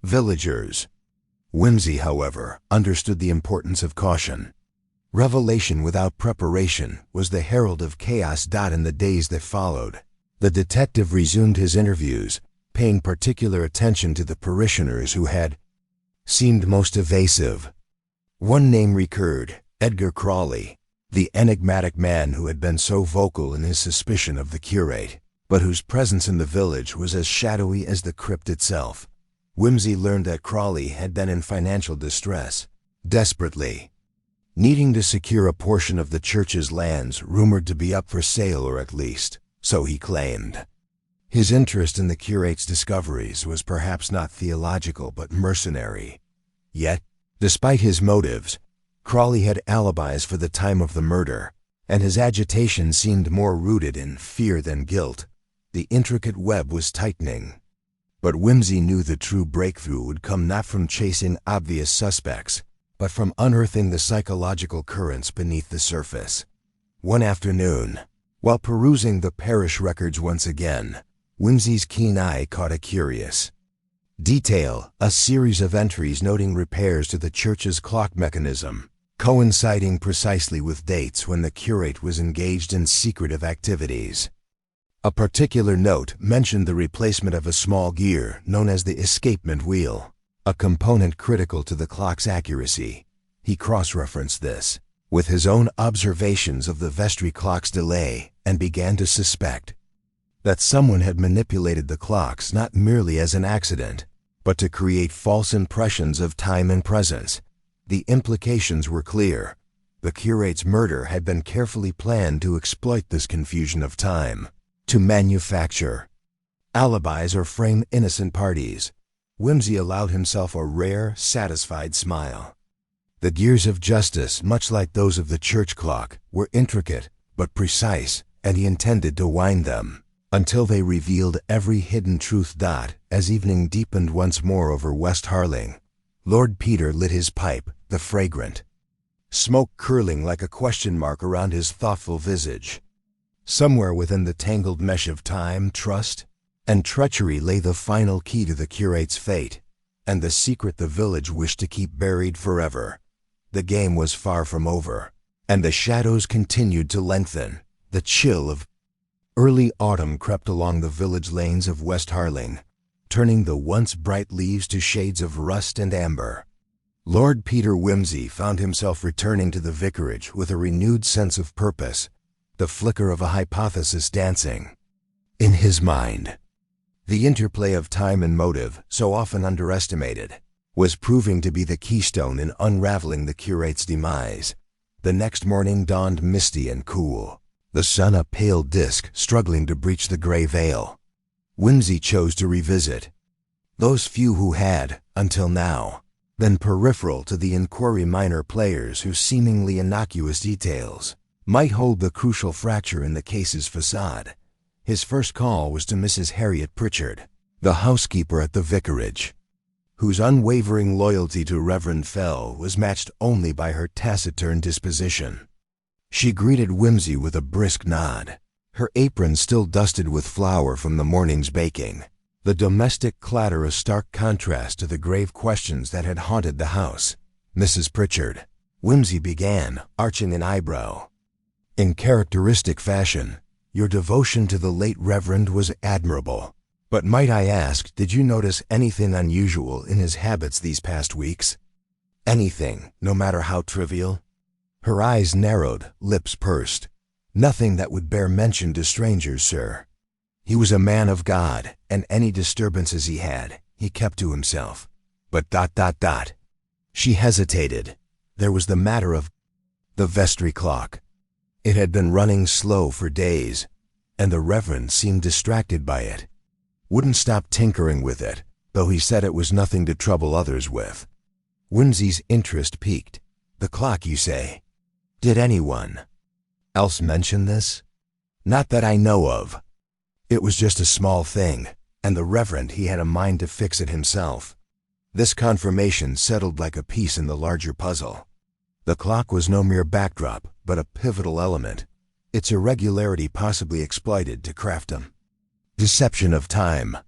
A: villagers. Whimsy, however, understood the importance of caution. Revelation without preparation was the herald of chaos. In the days that followed, the detective resumed his interviews, paying particular attention to the parishioners who had seemed most evasive. One name recurred: Edgar Crawley, the enigmatic man who had been so vocal in his suspicion of the curate, but whose presence in the village was as shadowy as the crypt itself. Whimsy learned that Crawley had been in financial distress, desperately needing to secure a portion of the church's lands rumored to be up for sale, or at least, so he claimed. His interest in the curate's discoveries was perhaps not theological but mercenary. Yet, despite his motives, Crawley had alibis for the time of the murder, and his agitation seemed more rooted in fear than guilt. The intricate web was tightening. But Whimsy knew the true breakthrough would come not from chasing obvious suspects, but from unearthing the psychological currents beneath the surface. One afternoon, while perusing the parish records once again, Whimsy's keen eye caught a curious detail: a series of entries noting repairs to the church's clock mechanism, coinciding precisely with dates when the curate was engaged in secretive activities. A particular note mentioned the replacement of a small gear known as the escapement wheel, a component critical to the clock's accuracy. He cross-referenced this with his own observations of the Vestry clock's delay and began to suspect that someone had manipulated the clocks not merely as an accident, but to create false impressions of time and presence. The implications were clear. The curate's murder had been carefully planned to exploit this confusion of time, to manufacture alibis or frame innocent parties. Whimsy allowed himself a rare, satisfied smile. The gears of justice, much like those of the church clock, were intricate but precise, and he intended to wind them until they revealed every hidden truth. As evening deepened once more over West Harling, Lord Peter lit his pipe, the fragrant smoke curling like a question mark around his thoughtful visage. Somewhere within the tangled mesh of time, trust, and treachery lay the final key to the curate's fate, and the secret the village wished to keep buried forever. The game was far from over, and the shadows continued to lengthen. The chill of early autumn crept along the village lanes of West Harling, turning the once bright leaves to shades of rust and amber. Lord Peter Whimsy found himself returning to the vicarage with a renewed sense of purpose, the flicker of a hypothesis dancing in his mind. The interplay of time and motive, so often underestimated, was proving to be the keystone in unraveling the curate's demise. The next morning dawned misty and cool, the sun a pale disk struggling to breach the gray veil. Whimsy chose to revisit those few who had, until now, been peripheral to the inquiry, minor players whose seemingly innocuous details might hold the crucial fracture in the case's facade. His first call was to Mrs. Harriet Pritchard, the housekeeper at the vicarage, whose unwavering loyalty to Reverend Fell was matched only by her taciturn disposition. She greeted Whimsy with a brisk nod, her apron still dusted with flour from the morning's baking, the domestic clatter a stark contrast to the grave questions that had haunted the house. "Mrs. Pritchard," Whimsy began, arching an eyebrow. "In characteristic fashion, your devotion to the late Reverend was admirable. But might I ask, did you notice anything unusual in his habits these past weeks? Anything, no matter how trivial?" Her eyes narrowed, lips pursed. "Nothing that would bear mention to strangers, sir. He was a man of God, and any disturbances he had, he kept to himself. But ... She hesitated. There was the matter of the vestry clock. It had been running slow for days. and the Reverend seemed distracted by it. Wouldn't stop tinkering with it, though he said it was nothing to trouble others with. Whimsy's interest piqued. "The clock, you say? Did anyone else mention this?" "Not that I know of. It was just a small thing, and the Reverend, he had a mind to fix it himself." This confirmation settled like a piece in the larger puzzle. The clock was no mere backdrop, but a pivotal element, its irregularity possibly exploited to craft a deception of time.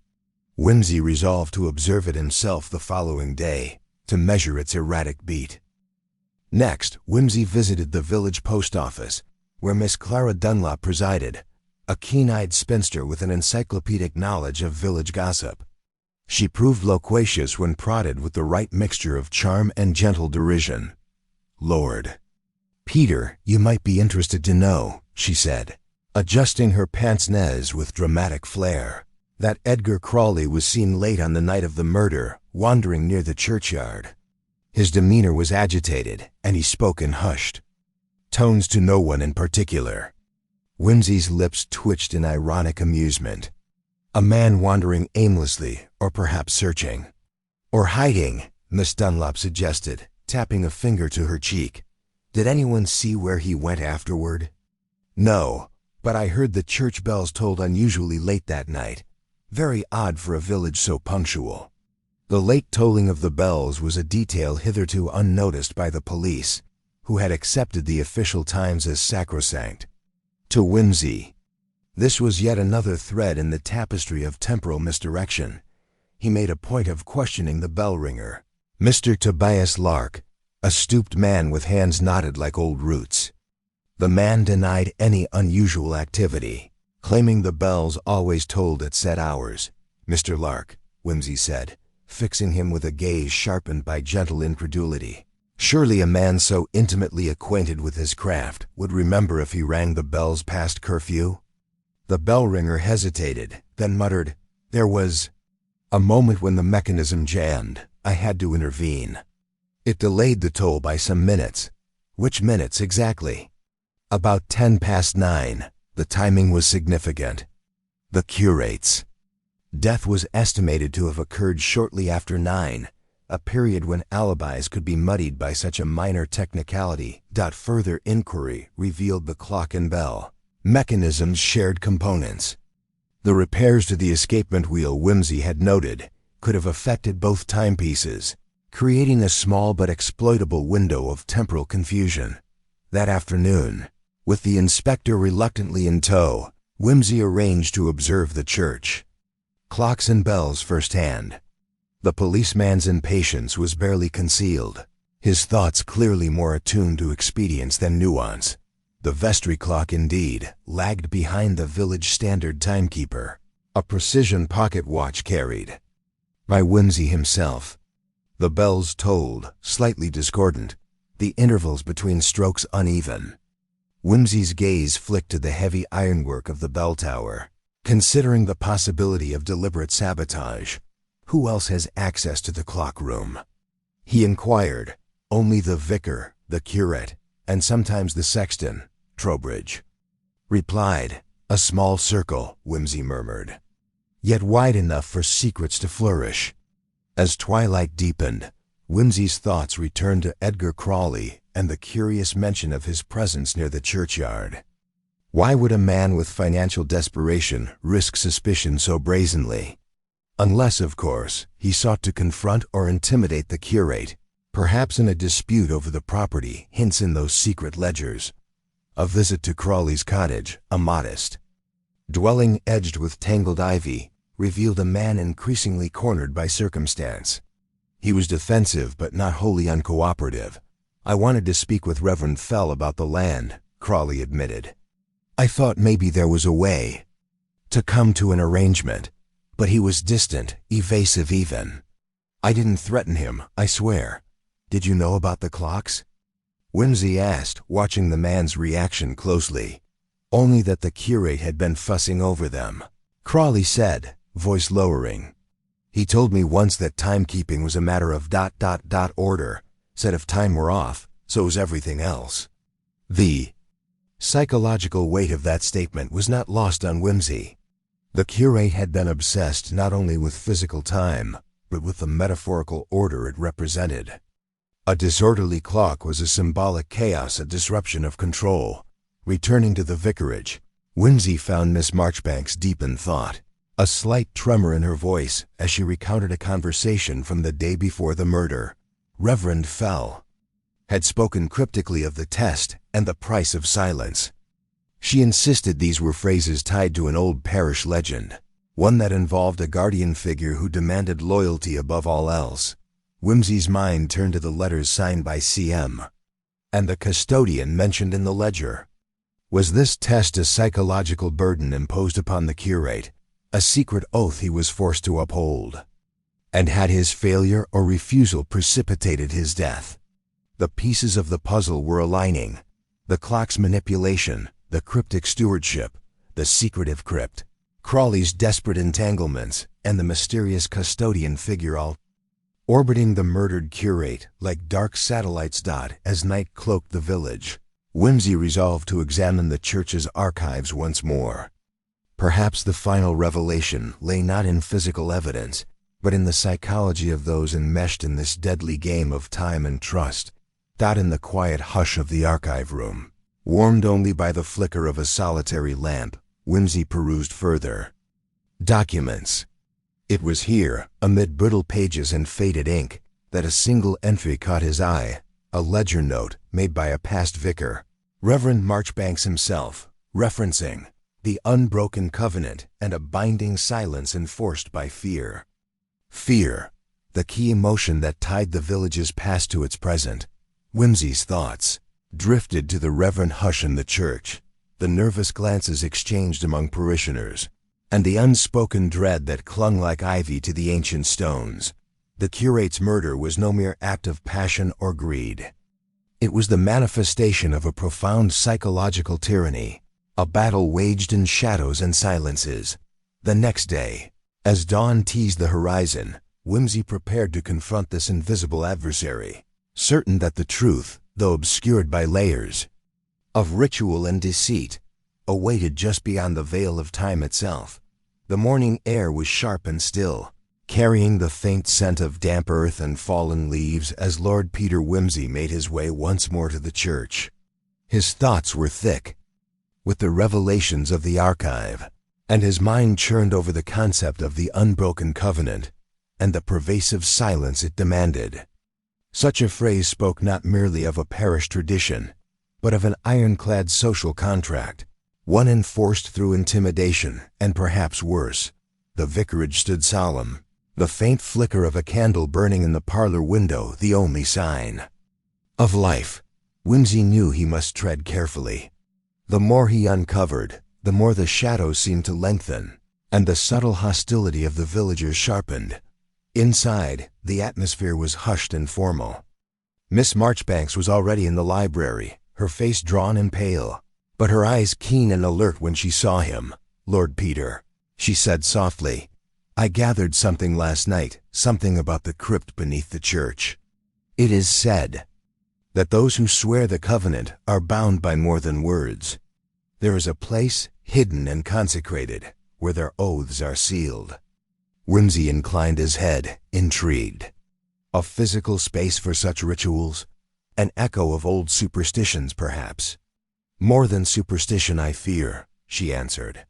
A: Whimsy resolved to observe it himself the following day, to measure its erratic beat. Next, Whimsy visited the village post office, where Miss Clara Dunlop presided, a keen-eyed spinster with an encyclopedic knowledge of village gossip. She proved loquacious when prodded with the right mixture of charm and gentle derision. "Lord Peter, you might be interested to know," she said, adjusting her pince-nez with dramatic flair, "that Edgar Crawley was seen late on the night of the murder, wandering near the churchyard. His demeanor was agitated, and he spoke in hushed tones to no one in particular." Whimsy's lips twitched in ironic amusement. "A man wandering aimlessly, or perhaps searching." "Or hiding," Miss Dunlop suggested, tapping a finger to her cheek. "Did anyone see where he went afterward?" "No, but I heard the church bells tolled unusually late that night. Very odd for a village so punctual." The late tolling of the bells was a detail hitherto unnoticed by the police, who had accepted the official times as sacrosanct. To Whimsy, this was yet another thread in the tapestry of temporal misdirection. He made a point of questioning the bell-ringer, Mr. Tobias Lark, a stooped man with hands knotted like old roots. The man denied any unusual activity, claiming the bells always tolled at set hours. "Mr. Lark," Whimsy said, fixing him with a gaze sharpened by gentle incredulity. "Surely a man so intimately acquainted with his craft would remember if he rang the bells past curfew?" The bell-ringer hesitated, then muttered, "There was a moment when the mechanism jammed. I had to intervene. It delayed the toll by some minutes." "Which minutes exactly?" "About 9:10. The timing was significant. The curate's death was estimated to have occurred shortly after 9, a period when alibis could be muddied by such a minor technicality. Further inquiry revealed the clock and bell mechanisms shared components. The repairs to the escapement wheel Whimsy had noted could have affected both timepieces, creating a small but exploitable window of temporal confusion. That afternoon, with the inspector reluctantly in tow, Whimsy arranged to observe the church clocks and bells firsthand. The policeman's impatience was barely concealed, his thoughts clearly more attuned to expedience than nuance. The vestry clock, indeed, lagged behind the village standard timekeeper, a precision pocket watch carried by Whimsy himself. The bells tolled, slightly discordant, the intervals between strokes uneven. Whimsy's gaze flicked to the heavy ironwork of the bell tower, considering the possibility of deliberate sabotage. "Who else has access to the clock room?" he inquired. "Only the vicar, the curate, and sometimes the sexton," Trowbridge replied. "A small circle," Whimsy murmured, "yet wide enough for secrets to flourish." As twilight deepened, Whimsy's thoughts returned to Edgar Crawley and the curious mention of his presence near the churchyard. Why would a man with financial desperation risk suspicion so brazenly? Unless, of course, he sought to confront or intimidate the curate, perhaps in a dispute over the property, hints in those secret ledgers. A visit to Crawley's cottage, a modest dwelling edged with tangled ivy, revealed a man increasingly cornered by circumstance. He was defensive but not wholly uncooperative. "I wanted to speak with Reverend Fell about the land," Crawley admitted. "I thought maybe there was a way to come to an arrangement, but he was distant, evasive even. I didn't threaten him, I swear. Did you know about the clocks?" Whimsy asked, watching the man's reaction closely. "Only that the curate had been fussing over them," Crawley said, voice lowering. "He told me once that timekeeping was a matter of ... order, said if time were off, so was everything else. The Psychological weight of that statement was not lost on Whimsy. The curate had been obsessed not only with physical time, but with the metaphorical order it represented. A disorderly clock was a symbolic chaos, a disruption of control. Returning to the vicarage, Whimsy found Miss Marchbanks deep in thought, a slight tremor in her voice as she recounted a conversation from the day before the murder. Reverend Fell had spoken cryptically of the test and the price of silence. She insisted these were phrases tied to an old parish legend, one that involved a guardian figure who demanded loyalty above all else. Whimsy's mind turned to the letters signed by C.M. and the custodian mentioned in the ledger. Was this test a psychological burden imposed upon the curate, a secret oath he was forced to uphold? And had his failure or refusal precipitated his death? The pieces of the puzzle were aligning. The clock's manipulation, the cryptic stewardship, the secretive crypt, Crawley's desperate entanglements, and the mysterious custodian figure all orbiting the murdered curate like dark satellites as night cloaked the village. Whimsy resolved to examine the church's archives once more. Perhaps the final revelation lay not in physical evidence, but in the psychology of those enmeshed in this deadly game of time and trust. In the quiet hush of the archive room, warmed only by the flicker of a solitary lamp, Whimsy perused further. Documents. It was here, amid brittle pages and faded ink, that a single entry caught his eye, a ledger note made by a past vicar, Reverend Marchbanks himself, referencing the unbroken covenant and a binding silence enforced by fear. Fear, the key emotion that tied the village's past to its present. Whimsy's thoughts drifted to the reverent hush in the church, the nervous glances exchanged among parishioners, and the unspoken dread that clung like ivy to the ancient stones. The curate's murder was no mere act of passion or greed. It was the manifestation of a profound psychological tyranny, a battle waged in shadows and silences. The next day, as dawn teased the horizon, Whimsy prepared to confront this invisible adversary, certain that the truth, though obscured by layers of ritual and deceit, awaited just beyond the veil of time itself. The morning air was sharp and still, carrying the faint scent of damp earth and fallen leaves as Lord Peter Whimsy made his way once more to the church. His thoughts were thick with the revelations of the archive, and his mind churned over the concept of the unbroken covenant and the pervasive silence it demanded. Such a phrase spoke not merely of a parish tradition, but of an ironclad social contract, one enforced through intimidation, and perhaps worse. The vicarage stood solemn, the faint flicker of a candle burning in the parlor window the only sign of life. Whimsy knew he must tread carefully. The more he uncovered, the more the shadows seemed to lengthen, and the subtle hostility of the villagers sharpened. Inside, the atmosphere was hushed and formal. Miss Marchbanks was already in the library, her face drawn and pale, but her eyes keen and alert when she saw him. "Lord Peter," she said softly, "I gathered something last night, something about the crypt beneath the church. It is said that those who swear the covenant are bound by more than words. There is a place, hidden and consecrated, where their oaths are sealed." Whimsy inclined his head, intrigued. A physical space for such rituals? An echo of old superstitions, perhaps? "More than superstition, I fear," she answered.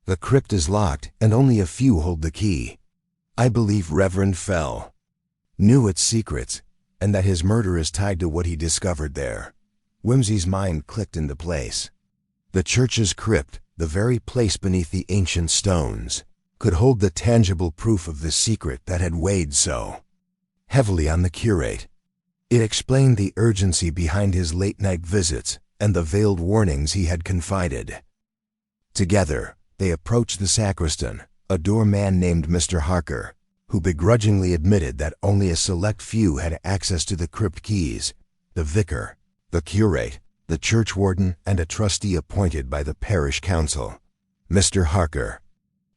A: "The crypt is locked, and only a few hold the key. I believe Reverend Fell knew its secrets, and that his murder is tied to what he discovered there." Whimsy's mind clicked into place. The church's crypt, the very place beneath the ancient stones, could hold the tangible proof of the secret that had weighed so heavily on the curate. It explained the urgency behind his late-night visits and the veiled warnings he had confided. Together, they approached the sacristan, a doorman named Mr. Harker, who begrudgingly admitted that only a select few had access to the crypt keys: the vicar, the curate, the churchwarden, and a trustee appointed by the parish council. Mr. Harker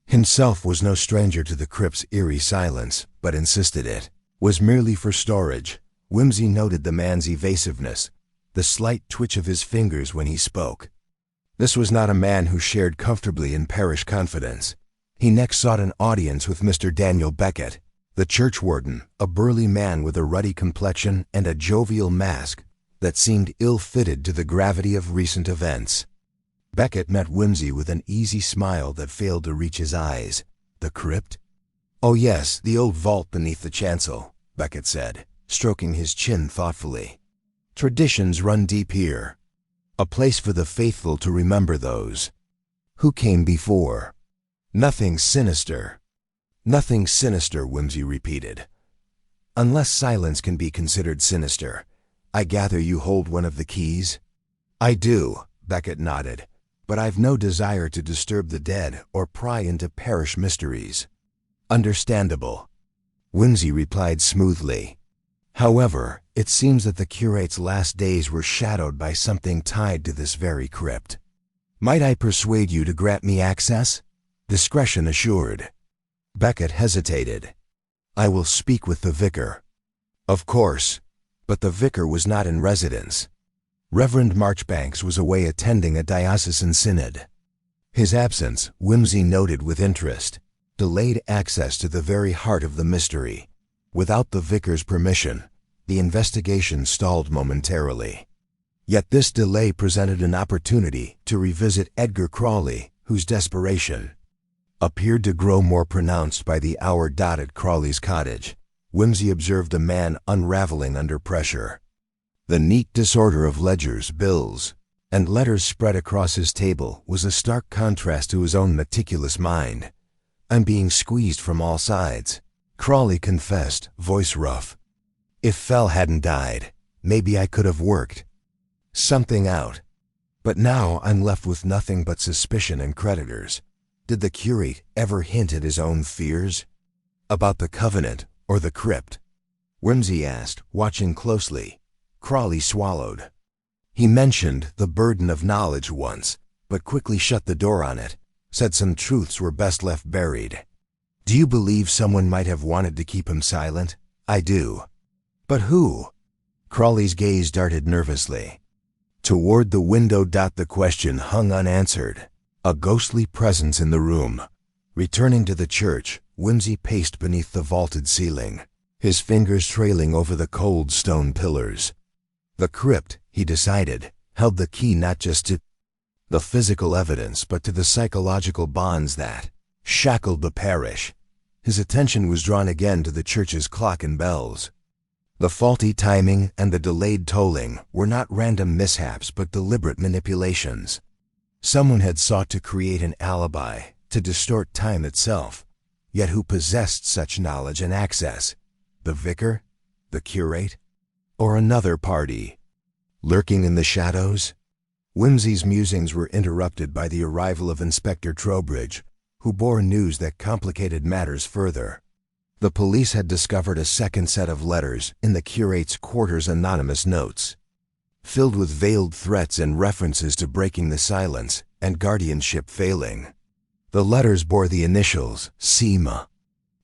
A: himself was no stranger to the crypt's eerie silence, but insisted it was merely for storage. Whimsy noted the man's evasiveness, the slight twitch of his fingers when he spoke, This was not a man who shared comfortably in parish confidence. He next sought an audience with Mr. Daniel Becket, the churchwarden, a burly man with a ruddy complexion and a jovial mask that seemed ill-fitted to the gravity of recent events. Becket met Whimsy with an easy smile that failed to reach his eyes. "The crypt?" "Oh yes, the old vault beneath the chancel," Becket said, stroking his chin thoughtfully. "Traditions run deep here. A place for the faithful to remember those who came before." "Nothing sinister." "Nothing sinister," Whimsy repeated. "Unless silence can be considered sinister. I gather you hold one of the keys?" "I do," Becket nodded, "but I've no desire to disturb the dead or pry into parish mysteries." "Understandable," Whimsy replied smoothly. "However, it seems that the curate's last days were shadowed by something tied to this very crypt. Might I persuade you to grant me access? Discretion assured." Becket hesitated. "I will speak with the vicar." "Of course." But the vicar was not in residence. Reverend Marchbanks was away attending a diocesan synod. His absence, Whimsy noted with interest, delayed access to the very heart of the mystery. Without the vicar's permission, the investigation stalled momentarily. Yet this delay presented an opportunity to revisit Edgar Crawley, whose desperation appeared to grow more pronounced by the hour dot at Crawley's cottage. Whimsy observed a man unraveling under pressure. The neat disorder of ledgers, bills, and letters spread across his table was a stark contrast to his own meticulous mind. "I'm being squeezed from all sides," Crawley confessed, voice rough. "If Fell hadn't died, maybe I could have worked something out. But now I'm left with nothing but suspicion and creditors. Did the curate ever hint at his own fears? About the covenant or the crypt?" Whimsy asked, watching closely. Crawley swallowed. "He mentioned the burden of knowledge once, but quickly shut the door on it, said some truths were best left buried. Do you believe someone might have wanted to keep him silent?" "I do." "But who?" Crawley's gaze darted nervously toward the window. The question hung unanswered. A ghostly presence in the room. Returning to the church, Whimsy paced beneath the vaulted ceiling, his fingers trailing over the cold stone pillars. The crypt, he decided, held the key not just to the physical evidence but to the psychological bonds that shackled the parish. His attention was drawn again to the church's clock and bells. The faulty timing and the delayed tolling were not random mishaps but deliberate manipulations. Someone had sought to create an alibi, to distort time itself. Yet who possessed such knowledge and access? The vicar? The curate? Or another party? Lurking in the shadows? Whimsy's musings were interrupted by the arrival of Inspector Trowbridge, who bore news that complicated matters further. The police had discovered a second set of letters in the curate's quarters' anonymous notes, filled with veiled threats and references to breaking the silence and guardianship failing. The letters bore the initials SEMA.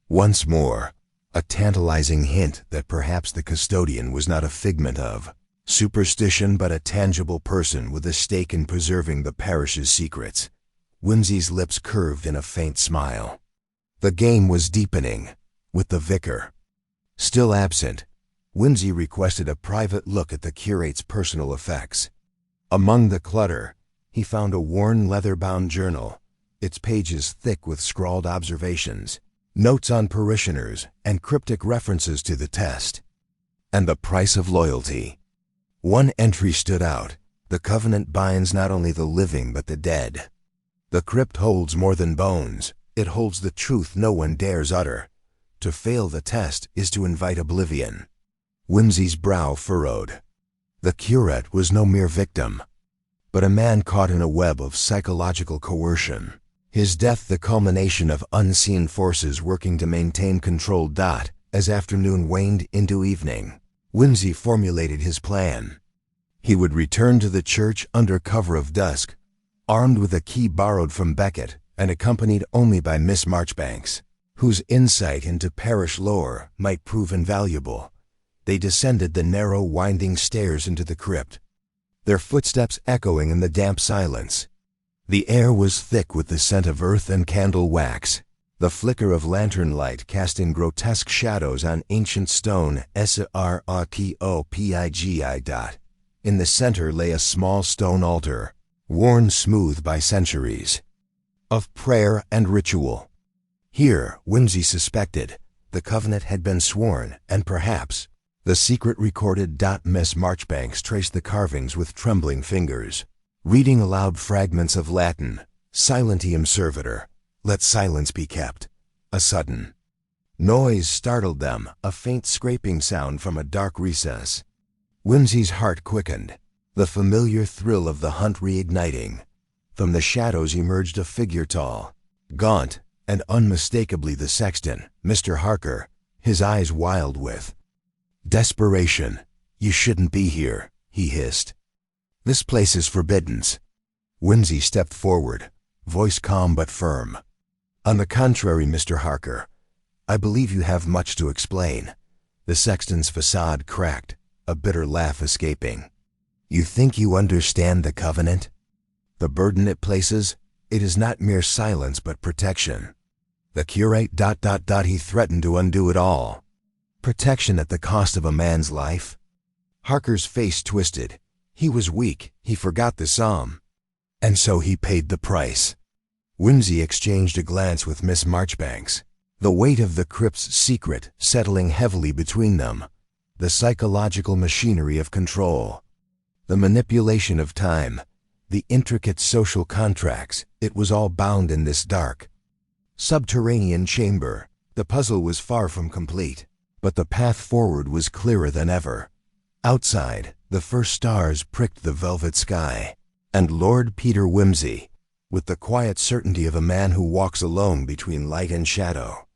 A: Once more, a tantalizing hint that perhaps the custodian was not a figment of superstition but a tangible person with a stake in preserving the parish's secrets. Whimsy's lips curved in a faint smile. The game was deepening. With the vicar still absent, Whimsy requested a private look at the curate's personal effects. Among the clutter, he found a worn leather-bound journal, its pages thick with scrawled observations, notes on parishioners, and cryptic references to the test. And the price of loyalty. One entry stood out. The covenant binds not only the living but the dead. The crypt holds more than bones. It holds the truth no one dares utter. To fail the test is to invite oblivion. Whimsy's brow furrowed. The curate was no mere victim, but a man caught in a web of psychological coercion. His death the culmination of unseen forces working to maintain control. As afternoon waned into evening, Whimsy formulated his plan. He would return to the church under cover of dusk, armed with a key borrowed from Becket and accompanied only by Miss Marchbanks, whose insight into parish lore might prove invaluable. They descended the narrow, winding stairs into the crypt, their footsteps echoing in the damp silence. The air was thick with the scent of earth and candle wax, the flicker of lantern light casting grotesque shadows on ancient stone. Srkopigi. In the center lay a small stone altar, worn smooth by centuries, of prayer and ritual. Here, Whimsy suspected, the covenant had been sworn, and perhaps the secret recorded. Miss Marchbanks traced the carvings with trembling fingers, reading aloud fragments of Latin. Silentium servitor, let silence be kept. A sudden noise startled them, a faint scraping sound from a dark recess. Whimsy's heart quickened, the familiar thrill of the hunt reigniting. From the shadows emerged a figure tall, gaunt, and unmistakably the sexton, Mr. Harker, his eyes wild with desperation. "You shouldn't be here," he hissed. "This place is forbidden." Whimsy stepped forward, voice calm but firm. "On the contrary, Mr. Harker, I believe you have much to explain." The sexton's facade cracked, a bitter laugh escaping. "You think you understand the covenant? The burden it places? It is not mere silence but protection. The curate... He threatened to undo it all. Protection at the cost of a man's life?" Harker's face twisted. He was weak, he forgot the psalm. And so he paid the price. Whimsy exchanged a glance with Miss Marchbanks, the weight of the crypt's secret settling heavily between them, the psychological machinery of control, the manipulation of time, the intricate social contracts. It was all bound in this dark, subterranean chamber. The puzzle was far from complete, but the path forward was clearer than ever. Outside, the first stars pricked the velvet sky, and Lord Peter Whimsy, with the quiet certainty of a man who walks alone between light and shadow,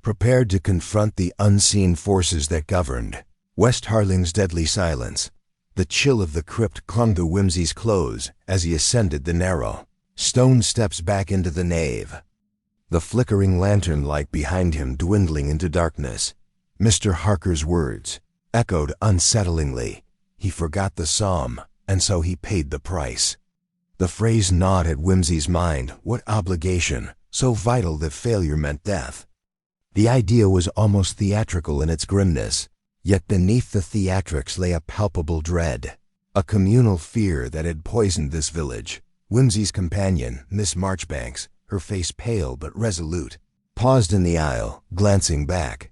A: prepared to confront the unseen forces that governed West Harling's deadly silence. The chill of the crypt clung to Whimsy's clothes as he ascended the narrow stone steps back into the nave, the flickering lantern light behind him dwindling into darkness. Mr. Harker's words echoed unsettlingly. He forgot the psalm, and so he paid the price. The phrase gnawed at Whimsy's mind. What obligation, so vital that failure meant death? The idea was almost theatrical in its grimness, yet beneath the theatrics lay a palpable dread, a communal fear that had poisoned this village. Whimsy's companion, Miss Marchbanks, her face pale but resolute, paused in the aisle, glancing back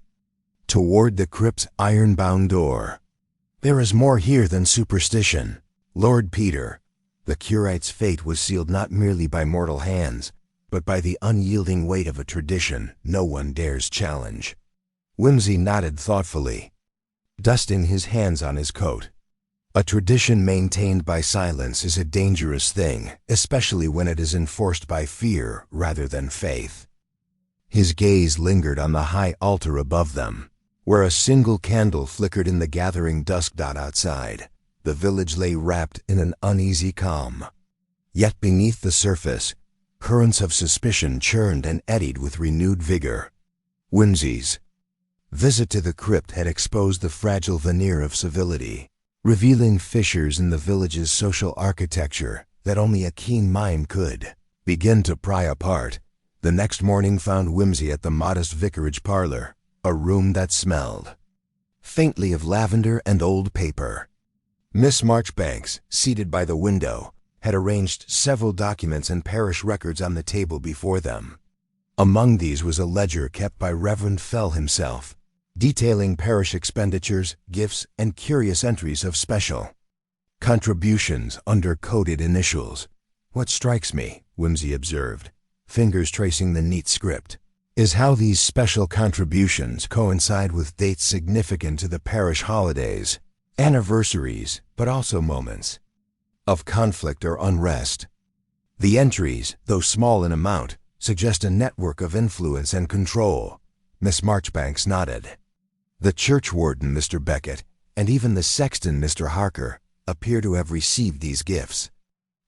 A: toward the crypt's iron-bound door. "There is more here than superstition, Lord Peter." The curate's fate was sealed not merely by mortal hands, but by the unyielding weight of a tradition no one dares challenge. Whimsy nodded thoughtfully, dusting his hands on his coat. A tradition maintained by silence is a dangerous thing, especially when it is enforced by fear rather than faith. His gaze lingered on the high altar above them, where a single candle flickered in the gathering dusk. Outside, the village lay wrapped in an uneasy calm. Yet beneath the surface, currents of suspicion churned and eddied with renewed vigor. Whimsy's visit to the crypt had exposed the fragile veneer of civility, revealing fissures in the village's social architecture that only a keen mind could begin to pry apart. The next morning found Whimsy at the modest vicarage parlor, a room that smelled faintly of lavender and old paper. Miss Marchbanks, seated by the window, had arranged several documents and parish records on the table before them. Among these was a ledger kept by Reverend Fell himself, detailing parish expenditures, gifts, and curious entries of special contributions under coded initials. "What strikes me," Whimsy observed, fingers tracing the neat script, "is how these special contributions coincide with dates significant to the parish holidays, anniversaries, but also moments of conflict or unrest. The entries, though small in amount, suggest a network of influence and control." Miss Marchbanks nodded. "The churchwarden, Mr. Beckett, and even the sexton, Mr. Harker, appear to have received these gifts.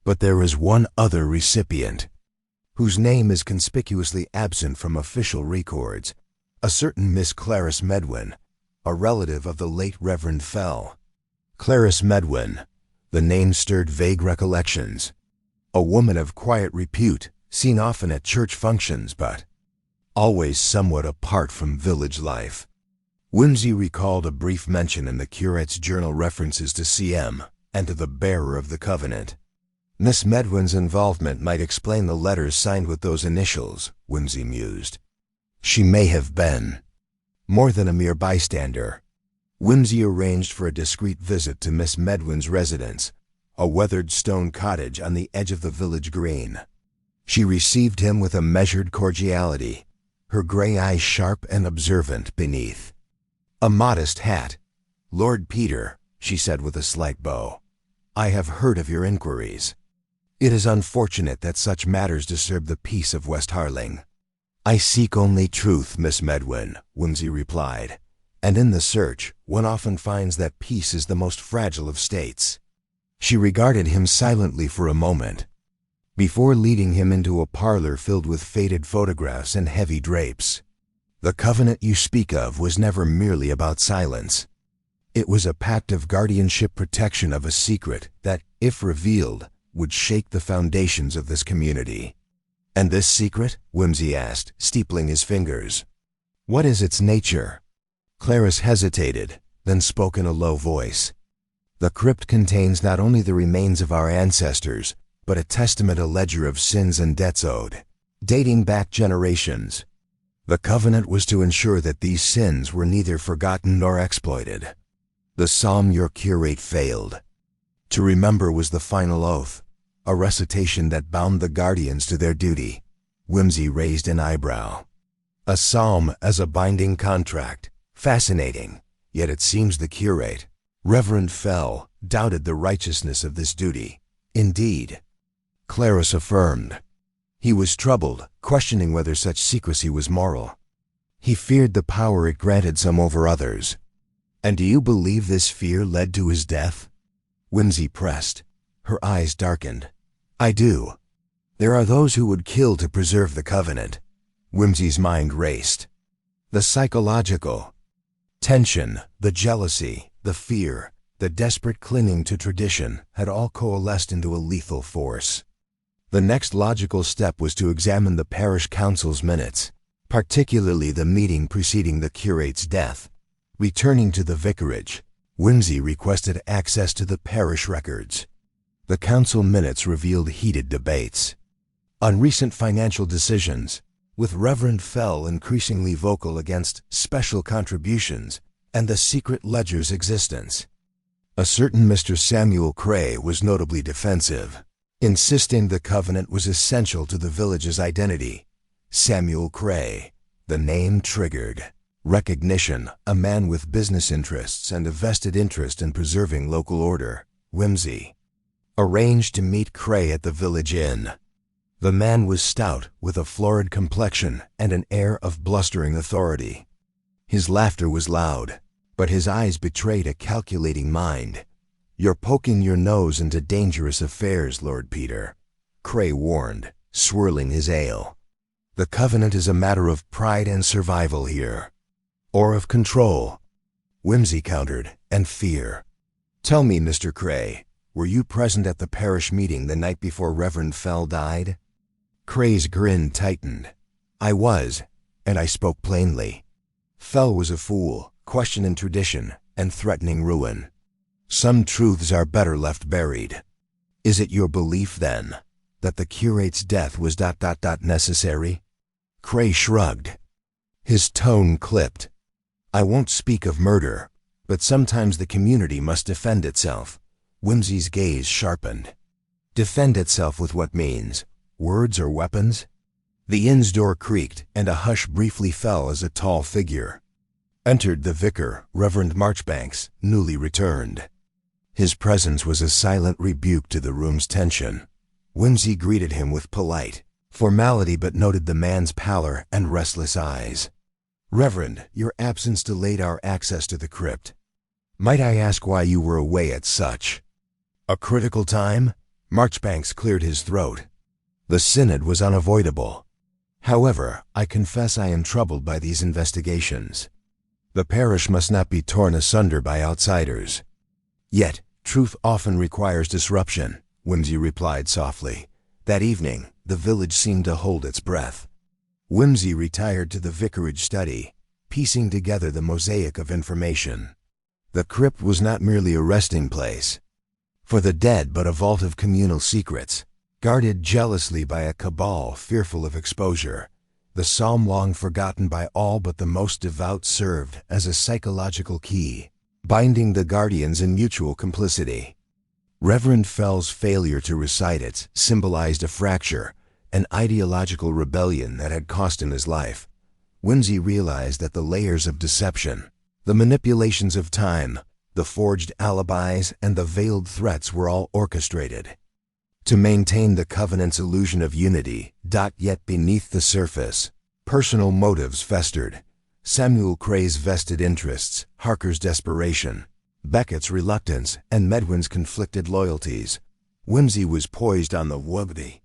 A: But there is one other recipient, whose name is conspicuously absent from official records, a certain Miss Clarice Medwin, a relative of the late Reverend Fell." Clarice Medwin. The name stirred vague recollections. A woman of quiet repute, seen often at church functions but always somewhat apart from village life. Whimsy recalled a brief mention in the curate's journal references to C.M. and to the bearer of the covenant. Miss Medwin's involvement might explain the letters signed with those initials, Whimsy mused. She may have been more than a mere bystander. Whimsy arranged for a discreet visit to Miss Medwin's residence, a weathered stone cottage on the edge of the village green. She received him with a measured cordiality, her gray eyes sharp and observant beneath a modest hat. "Lord Peter," she said with a slight bow, "I have heard of your inquiries. It is unfortunate that such matters disturb the peace of West Harling." "I seek only truth, Miss Medwin," Whimsy replied, "and in the search one often finds that peace is the most fragile of states." She regarded him silently for a moment, before leading him into a parlor filled with faded photographs and heavy drapes. "The covenant you speak of was never merely about silence. It was a pact of guardianship, protection of a secret that, if revealed, would shake the foundations of this community." "And this secret?" Whimsy asked, steepling his fingers. "What is its nature?" Clarice hesitated, then spoke in a low voice. "The crypt contains not only the remains of our ancestors, but a testament, a ledger of sins and debts owed, dating back generations. The covenant was to ensure that these sins were neither forgotten nor exploited. The psalm your curate failed to remember was the final oath, a recitation that bound the guardians to their duty." Whimsy raised an eyebrow. "A psalm as a binding contract. Fascinating. Yet it seems the curate, Reverend Fell, doubted the righteousness of this duty." "Indeed," Clarice affirmed. "He was troubled, questioning whether such secrecy was moral. He feared the power it granted some over others." "And do you believe this fear led to his death?" Whimsy pressed. Her eyes darkened. "I do. There are those who would kill to preserve the covenant." Whimsy's mind raced. The psychological tension, the jealousy, the fear, the desperate clinging to tradition had all coalesced into a lethal force. The next logical step was to examine the parish council's minutes, particularly the meeting preceding the curate's death. Returning to the vicarage, Whimsy requested access to the parish records. The council minutes revealed heated debates on recent financial decisions, with Reverend Fell increasingly vocal against special contributions and the secret ledger's existence. A certain Mr. Samuel Cray was notably defensive, insisting the covenant was essential to the village's identity. Samuel Cray, the name triggered recognition, a man with business interests and a vested interest in preserving local order. Whimsy arranged to meet Cray at the village inn. The man was stout, with a florid complexion and an air of blustering authority. His laughter was loud, but his eyes betrayed a calculating mind. "You're poking your nose into dangerous affairs, Lord Peter," Cray warned, swirling his ale. "The covenant is a matter of pride and survival here." "Or of control," Whimsy countered, "and fear. Tell me, Mr. Cray, were you present at the parish meeting the night before Reverend Fell died?" Cray's grin tightened. "I was, and I spoke plainly. Fell was a fool, questioning tradition and threatening ruin. Some truths are better left buried. Is it your belief, then, that the curate's death was ... necessary?" Cray shrugged. His tone clipped. "I won't speak of murder, but sometimes the community must defend itself." Whimsy's gaze sharpened. "Defend itself with what means? Words or weapons?" The inn's door creaked, and a hush briefly fell as a tall figure entered the vicar, Reverend Marchbanks, newly returned. His presence was a silent rebuke to the room's tension. Whimsy greeted him with polite formality but noted the man's pallor and restless eyes. "Reverend, your absence delayed our access to the crypt. Might I ask why you were away at such a critical time?" Marchbanks cleared his throat. "The synod was unavoidable. However, I confess I am troubled by these investigations. The parish must not be torn asunder by outsiders." "Yet, truth often requires disruption," Whimsy replied softly. That evening, the village seemed to hold its breath. Whimsy retired to the vicarage study, piecing together the mosaic of information. The crypt was not merely a resting place for the dead, but a vault of communal secrets, guarded jealously by a cabal fearful of exposure. The psalm long forgotten by all but the most devout served as a psychological key, binding the guardians in mutual complicity. Reverend Fell's failure to recite it symbolized a fracture, an ideological rebellion that had cost him his life. Whimsy realized that the layers of deception, the manipulations of time, the forged alibis, and the veiled threats were all orchestrated to maintain the Covenant's illusion of unity. Yet beneath the surface, personal motives festered. Samuel Cray's vested interests, Harker's desperation, Beckett's reluctance, and Medwin's conflicted loyalties. Whimsy was poised on the wobbly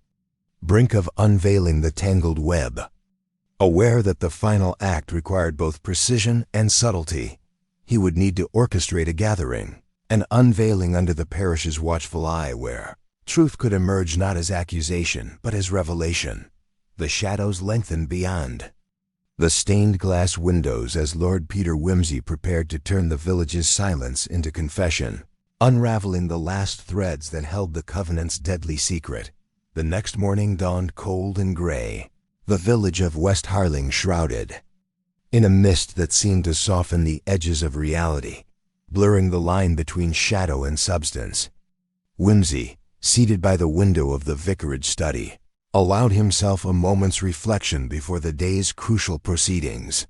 A: brink of unveiling the tangled web. Aware that the final act required both precision and subtlety, he would need to orchestrate a gathering, an unveiling under the parish's watchful eye where truth could emerge not as accusation but as revelation. The shadows lengthened beyond the stained glass windows as Lord Peter Whimsy prepared to turn the village's silence into confession, unraveling the last threads that held the Covenant's deadly secret. The next morning dawned cold and gray, the village of West Harling shrouded in a mist that seemed to soften the edges of reality, blurring the line between shadow and substance. Whimsy, seated by the window of the vicarage study, allowed himself a moment's reflection before the day's crucial proceedings.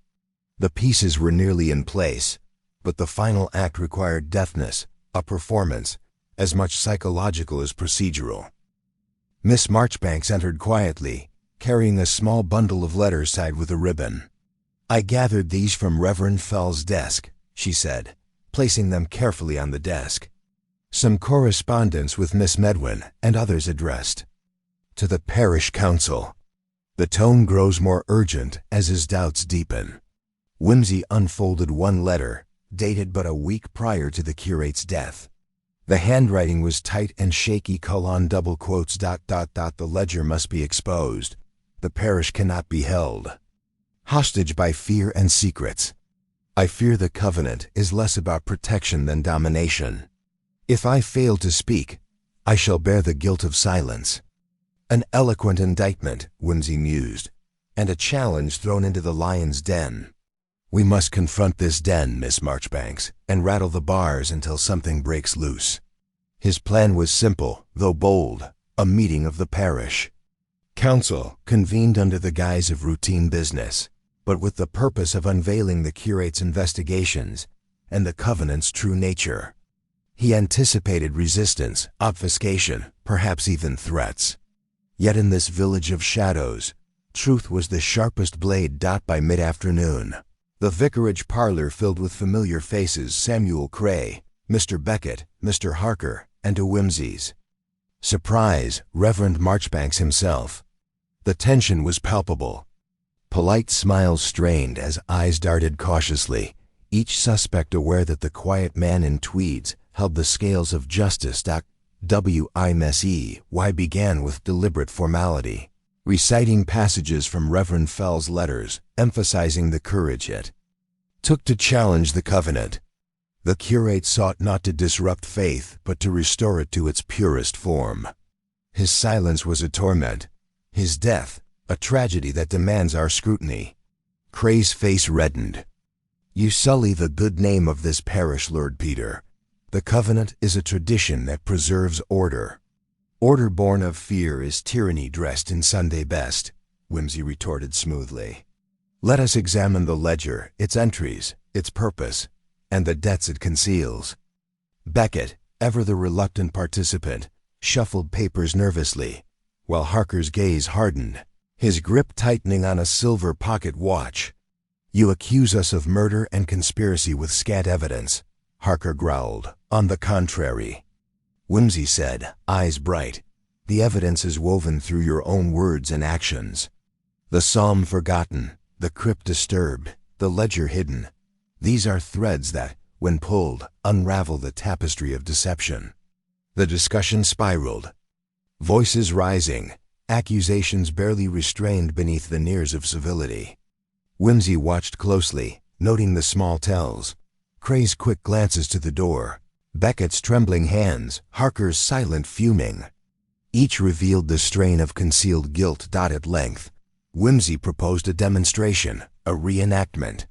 A: The pieces were nearly in place, but the final act required deftness, a performance, as much psychological as procedural. Miss Marchbanks entered quietly, carrying a small bundle of letters tied with a ribbon. "I gathered these from Reverend Fell's desk," she said, placing them carefully on the desk. "Some correspondence with Miss Medwin and others addressed to the parish council." The tone grows more urgent as his doubts deepen. Whimsy unfolded one letter, dated but a week prior to the curate's death. The handwriting was tight and shaky: double quotes, ... The ledger must be exposed. The parish cannot be held hostage by fear and secrets. I fear the Covenant is less about protection than domination. If I fail to speak, I shall bear the guilt of silence. An eloquent indictment, Whimsy mused, and a challenge thrown into the lion's den. We must confront this den, Miss Marchbanks, and rattle the bars until something breaks loose. His plan was simple, though bold: a meeting of the parish council, convened under the guise of routine business, but with the purpose of unveiling the curate's investigations and the Covenant's true nature. He anticipated resistance, obfuscation, perhaps even threats. Yet in this village of shadows, truth was the sharpest blade. By mid-afternoon, the vicarage parlor filled with familiar faces: Samuel Cray, Mr. Beckett, Mr. Harker, and to Whimsy's surprise, Reverend Marchbanks himself. The tension was palpable. Polite smiles strained as eyes darted cautiously, each suspect aware that the quiet man in tweeds held the scales of justice. Why began with deliberate formality, reciting passages from Reverend Fell's letters, emphasizing the courage it took to challenge the Covenant. The curate sought not to disrupt faith, but to restore it to its purest form. His silence was a torment, his death a tragedy that demands our scrutiny. Cray's face reddened. You sully the good name of this parish, Lord Peter. The Covenant is a tradition that preserves order. Order born of fear is tyranny dressed in Sunday best, Whimsy retorted smoothly. Let us examine the ledger, its entries, its purpose, and the debts it conceals. Beckett, ever the reluctant participant, shuffled papers nervously, while Harker's gaze hardened, his grip tightening on a silver pocket watch. You accuse us of murder and conspiracy with scant evidence, Harker growled. On the contrary, Whimsy said, eyes bright, the evidence is woven through your own words and actions. The psalm forgotten, the crypt disturbed, the ledger hidden. These are threads that, when pulled, unravel the tapestry of deception. The discussion spiraled, voices rising, accusations barely restrained beneath veneers of civility. Whimsy watched closely, noting the small tells, Cray's quick glances to the door, Beckett's trembling hands, Harker's silent fuming. Each revealed the strain of concealed guilt. At length, Whimsy proposed a demonstration, a reenactment,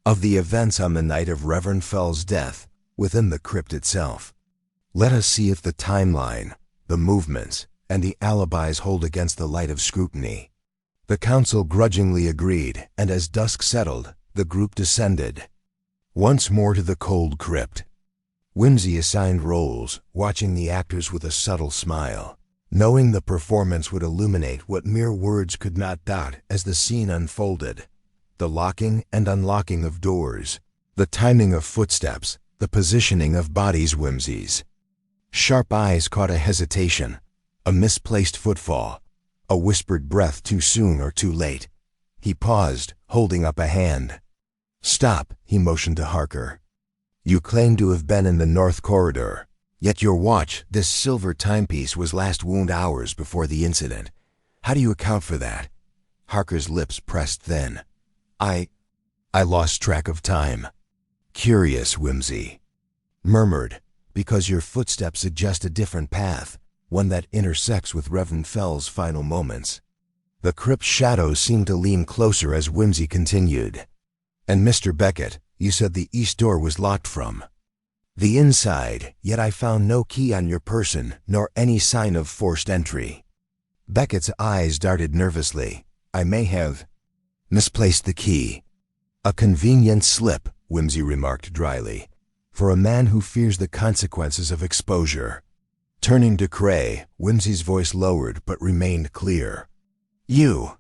A: of the events on the night of Reverend Fell's death within the crypt itself. Let us see if the timeline, the movements, and the alibis hold against the light of scrutiny. The council grudgingly agreed, and as dusk settled, the group descended once more to the cold crypt. Whimsy assigned roles, watching the actors with a subtle smile, knowing the performance would illuminate what mere words could not. As the scene unfolded, the locking and unlocking of doors, the timing of footsteps, the positioning of bodies. Whimsy's sharp eyes caught a hesitation, a misplaced footfall, a whispered breath too soon or too late. He paused, holding up a hand. "Stop," he motioned to Harker. "You claim to have been in the North Corridor, yet your watch, this silver timepiece, was last wound hours before the incident. How do you account for that?" Harker's lips pressed thin. I lost track of time." "Curious," Whimsy murmured, "because your footsteps suggest a different path, one that intersects with Reverend Fell's final moments." The crypt's shadows seemed to lean closer as Whimsy continued. "And Mr. Beckett, you said the east door was locked from the inside, yet I found no key on your person, nor any sign of forced entry." Beckett's eyes darted nervously. "I may have misplaced the key." "A convenient slip," Whimsy remarked dryly, "for a man who fears the consequences of exposure." Turning to Cray, Whimsy's voice lowered but remained clear. "You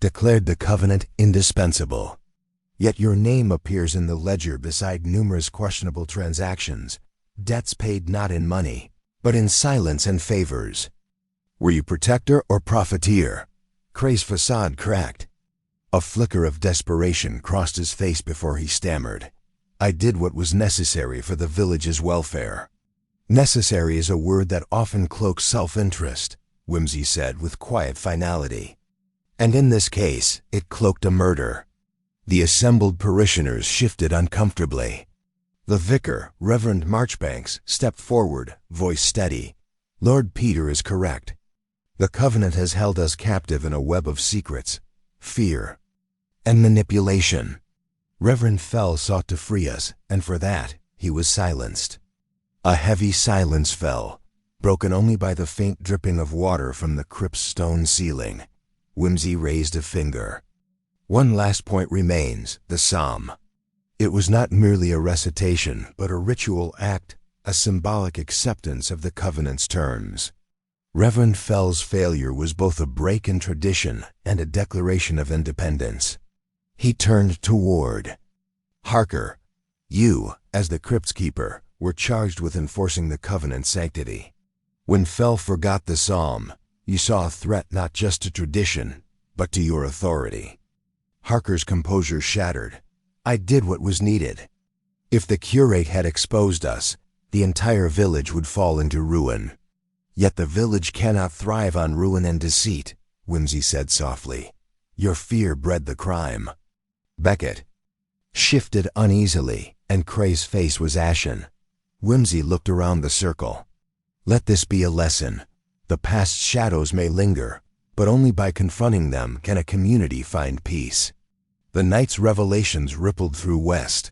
A: declared the covenant indispensable. Yet your name appears in the ledger beside numerous questionable transactions, debts paid not in money, but in silence and favors. Were you protector or profiteer?" Cray's facade cracked. A flicker of desperation crossed his face before he stammered. "I did what was necessary for the village's welfare." "Necessary is a word that often cloaks self-interest," Whimsy said with quiet finality. "And in this case, it cloaked a murder." The assembled parishioners shifted uncomfortably. The vicar, Reverend Marchbanks, stepped forward, voice steady. "Lord Peter is correct. The covenant has held us captive in a web of secrets, fear, and manipulation. Reverend Fell sought to free us, and for that, he was silenced." A heavy silence fell, broken only by the faint dripping of water from the crypt's stone ceiling. Whimsy raised a finger. "One last point remains, the psalm. It was not merely a recitation, but a ritual act, a symbolic acceptance of the covenant's terms. Reverend Fell's failure was both a break in tradition and a declaration of independence." He turned toward Harker. "You, as the crypt's keeper, were charged with enforcing the covenant's sanctity. When Fell forgot the psalm, you saw a threat not just to tradition, but to your authority." Harker's composure shattered. "I did what was needed. If the curate had exposed us, the entire village would fall into ruin." "Yet the village cannot thrive on ruin and deceit," Whimsy said softly. "Your fear bred the crime." Beckett shifted uneasily, and Cray's face was ashen. Whimsy looked around the circle. "Let this be a lesson. The past's shadows may linger, but only by confronting them can a community find peace." The night's revelations rippled through West,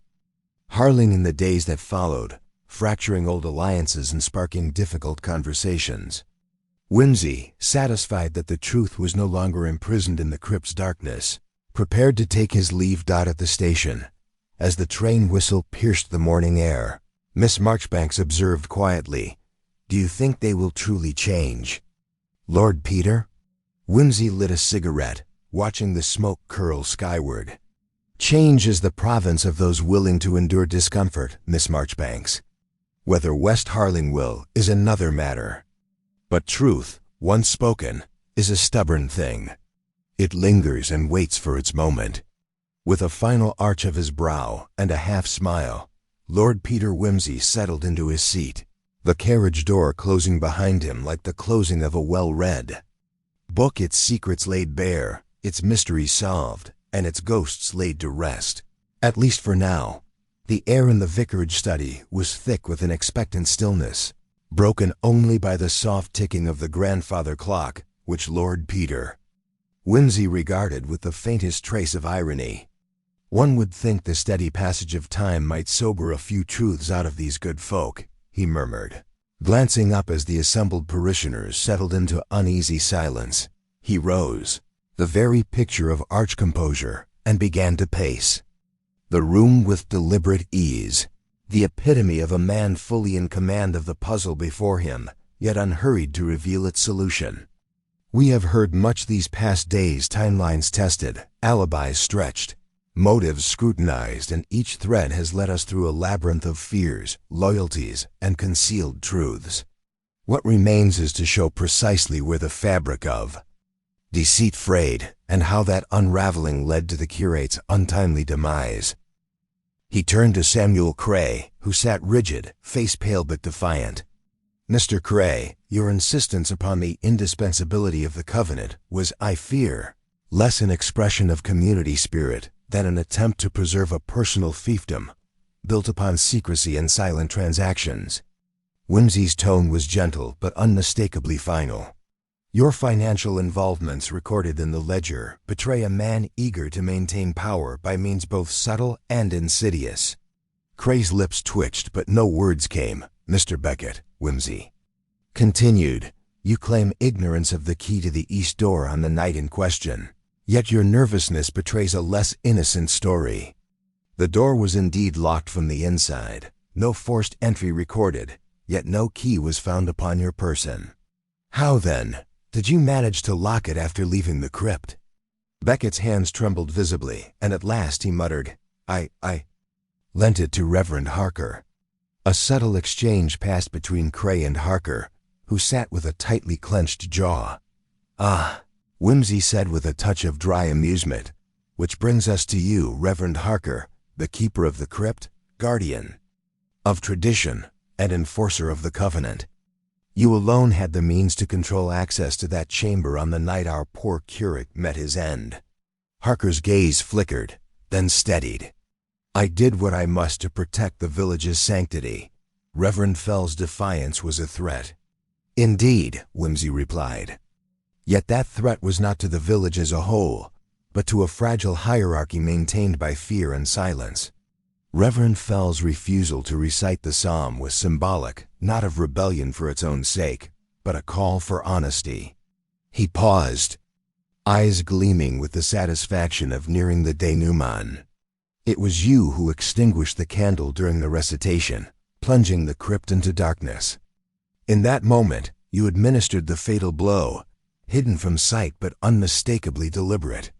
A: Harling in the days that followed, fracturing old alliances and sparking difficult conversations. Whimsy, satisfied that the truth was no longer imprisoned in the crypt's darkness, prepared to take his leave. At the station, as the train whistle pierced the morning air, Miss Marchbanks observed quietly, "Do you think they will truly change, Lord Peter?" Whimsy lit a cigarette, watching the smoke curl skyward. "Change is the province of those willing to endure discomfort, Miss Marchbanks. Whether West Harling will is another matter. But truth, once spoken, is a stubborn thing. It lingers and waits for its moment." With a final arch of his brow and a half-smile, Lord Peter Whimsy settled into his seat, the carriage door closing behind him like the closing of a well-read book its secrets laid bare, its mysteries solved, and its ghosts laid to rest. At least for now. The air in the vicarage study was thick with an expectant stillness, broken only by the soft ticking of the grandfather clock, which Lord Peter Wimsey regarded with the faintest trace of irony. One would think the steady passage of time might sober a few truths out of these good folk, he murmured. Glancing up as the assembled parishioners settled into uneasy silence, he rose, the very picture of arch composure, and began to pace the room with deliberate ease, the epitome of a man fully in command of the puzzle before him, yet unhurried to reveal its solution. We have heard much these past days, timelines tested, alibis stretched, motives scrutinized, and each thread has led us through a labyrinth of fears, loyalties, and concealed truths. What remains is to show precisely where the fabric of deceit frayed, and how that unraveling led to the curate's untimely demise. He turned to Samuel Cray, who sat rigid, face pale but defiant. Mr. Cray, your insistence upon the indispensability of the covenant was, I fear, less an expression of community spirit than an attempt to preserve a personal fiefdom, built upon secrecy and silent transactions. Wimsey's tone was gentle but unmistakably final. Your financial involvements recorded in the ledger betray a man eager to maintain power by means both subtle and insidious. Cray's lips twitched, but no words came. Mr. Beckett, Wimsey continued, you claim ignorance of the key to the east door on the night in question, yet your nervousness betrays a less innocent story. The door was indeed locked from the inside, no forced entry recorded, yet no key was found upon your person. How, then, did you manage to lock it after leaving the crypt? Beckett's hands trembled visibly, and at last he muttered, I lent it to Reverend Harker. A subtle exchange passed between Cray and Harker, who sat with a tightly clenched jaw. Ah, Wimsey said with a touch of dry amusement, which brings us to you, Reverend Harker, the keeper of the crypt, guardian of tradition, and enforcer of the covenant. You alone had the means to control access to that chamber on the night our poor curate met his end. Harker's gaze flickered, then steadied. I did what I must to protect the village's sanctity. Reverend Fell's defiance was a threat. Indeed, Wimsey replied. Yet that threat was not to the village as a whole, but to a fragile hierarchy maintained by fear and silence. Reverend Fell's refusal to recite the psalm was symbolic, not of rebellion for its own sake, but a call for honesty. He paused, eyes gleaming with the satisfaction of nearing the denouement. It was you who extinguished the candle during the recitation, plunging the crypt into darkness. In that moment, you administered the fatal blow, hidden from sight but unmistakably deliberate.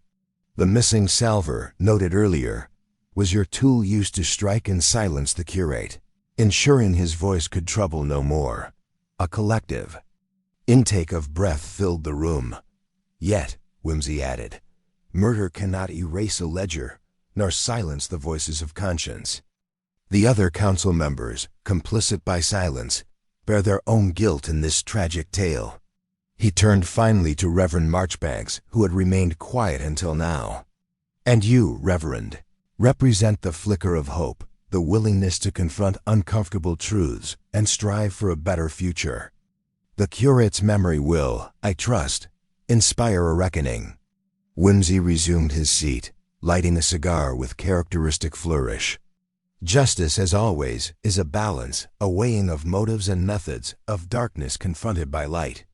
A: The missing salver, noted earlier, was your tool used to strike and silence the curate, ensuring his voice could trouble no more. A collective intake of breath filled the room. Yet, Wimsey added, murder cannot erase a ledger, nor silence the voices of conscience. The other council members, complicit by silence, bear their own guilt in this tragic tale. He turned finally to Reverend Marchbanks, who had remained quiet until now. And you, Reverend, represent the flicker of hope, the willingness to confront uncomfortable truths and strive for a better future. The curate's memory will, I trust, inspire a reckoning. Wimsey resumed his seat, lighting a cigar with characteristic flourish. Justice, as always, is a balance, a weighing of motives and methods, of darkness confronted by light.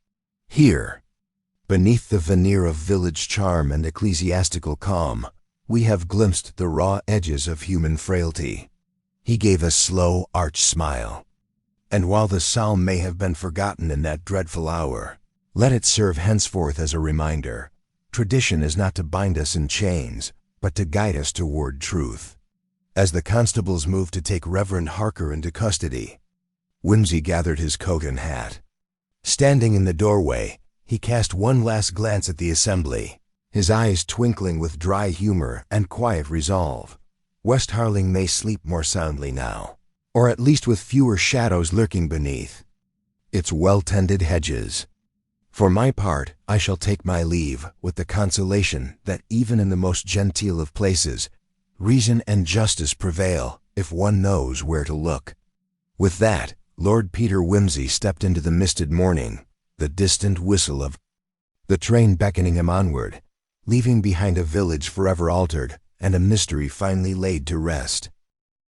A: Here, beneath the veneer of village charm and ecclesiastical calm, we have glimpsed the raw edges of human frailty. He gave a slow, arch smile. And while the psalm may have been forgotten in that dreadful hour, let it serve henceforth as a reminder. Tradition is not to bind us in chains, but to guide us toward truth. As the constables moved to take Reverend Harker into custody, Wimsey gathered his coat and hat. Standing in the doorway, he cast one last glance at the assembly, his eyes twinkling with dry humor and quiet resolve. West Harling may sleep more soundly now, or at least with fewer shadows lurking beneath its well-tended hedges. For my part, I shall take my leave with the consolation that even in the most genteel of places, reason and justice prevail if one knows where to look." With that, Lord Peter Wimsey stepped into the misted morning, the distant whistle of the train beckoning him onward, leaving behind a village forever altered and a mystery finally laid to rest.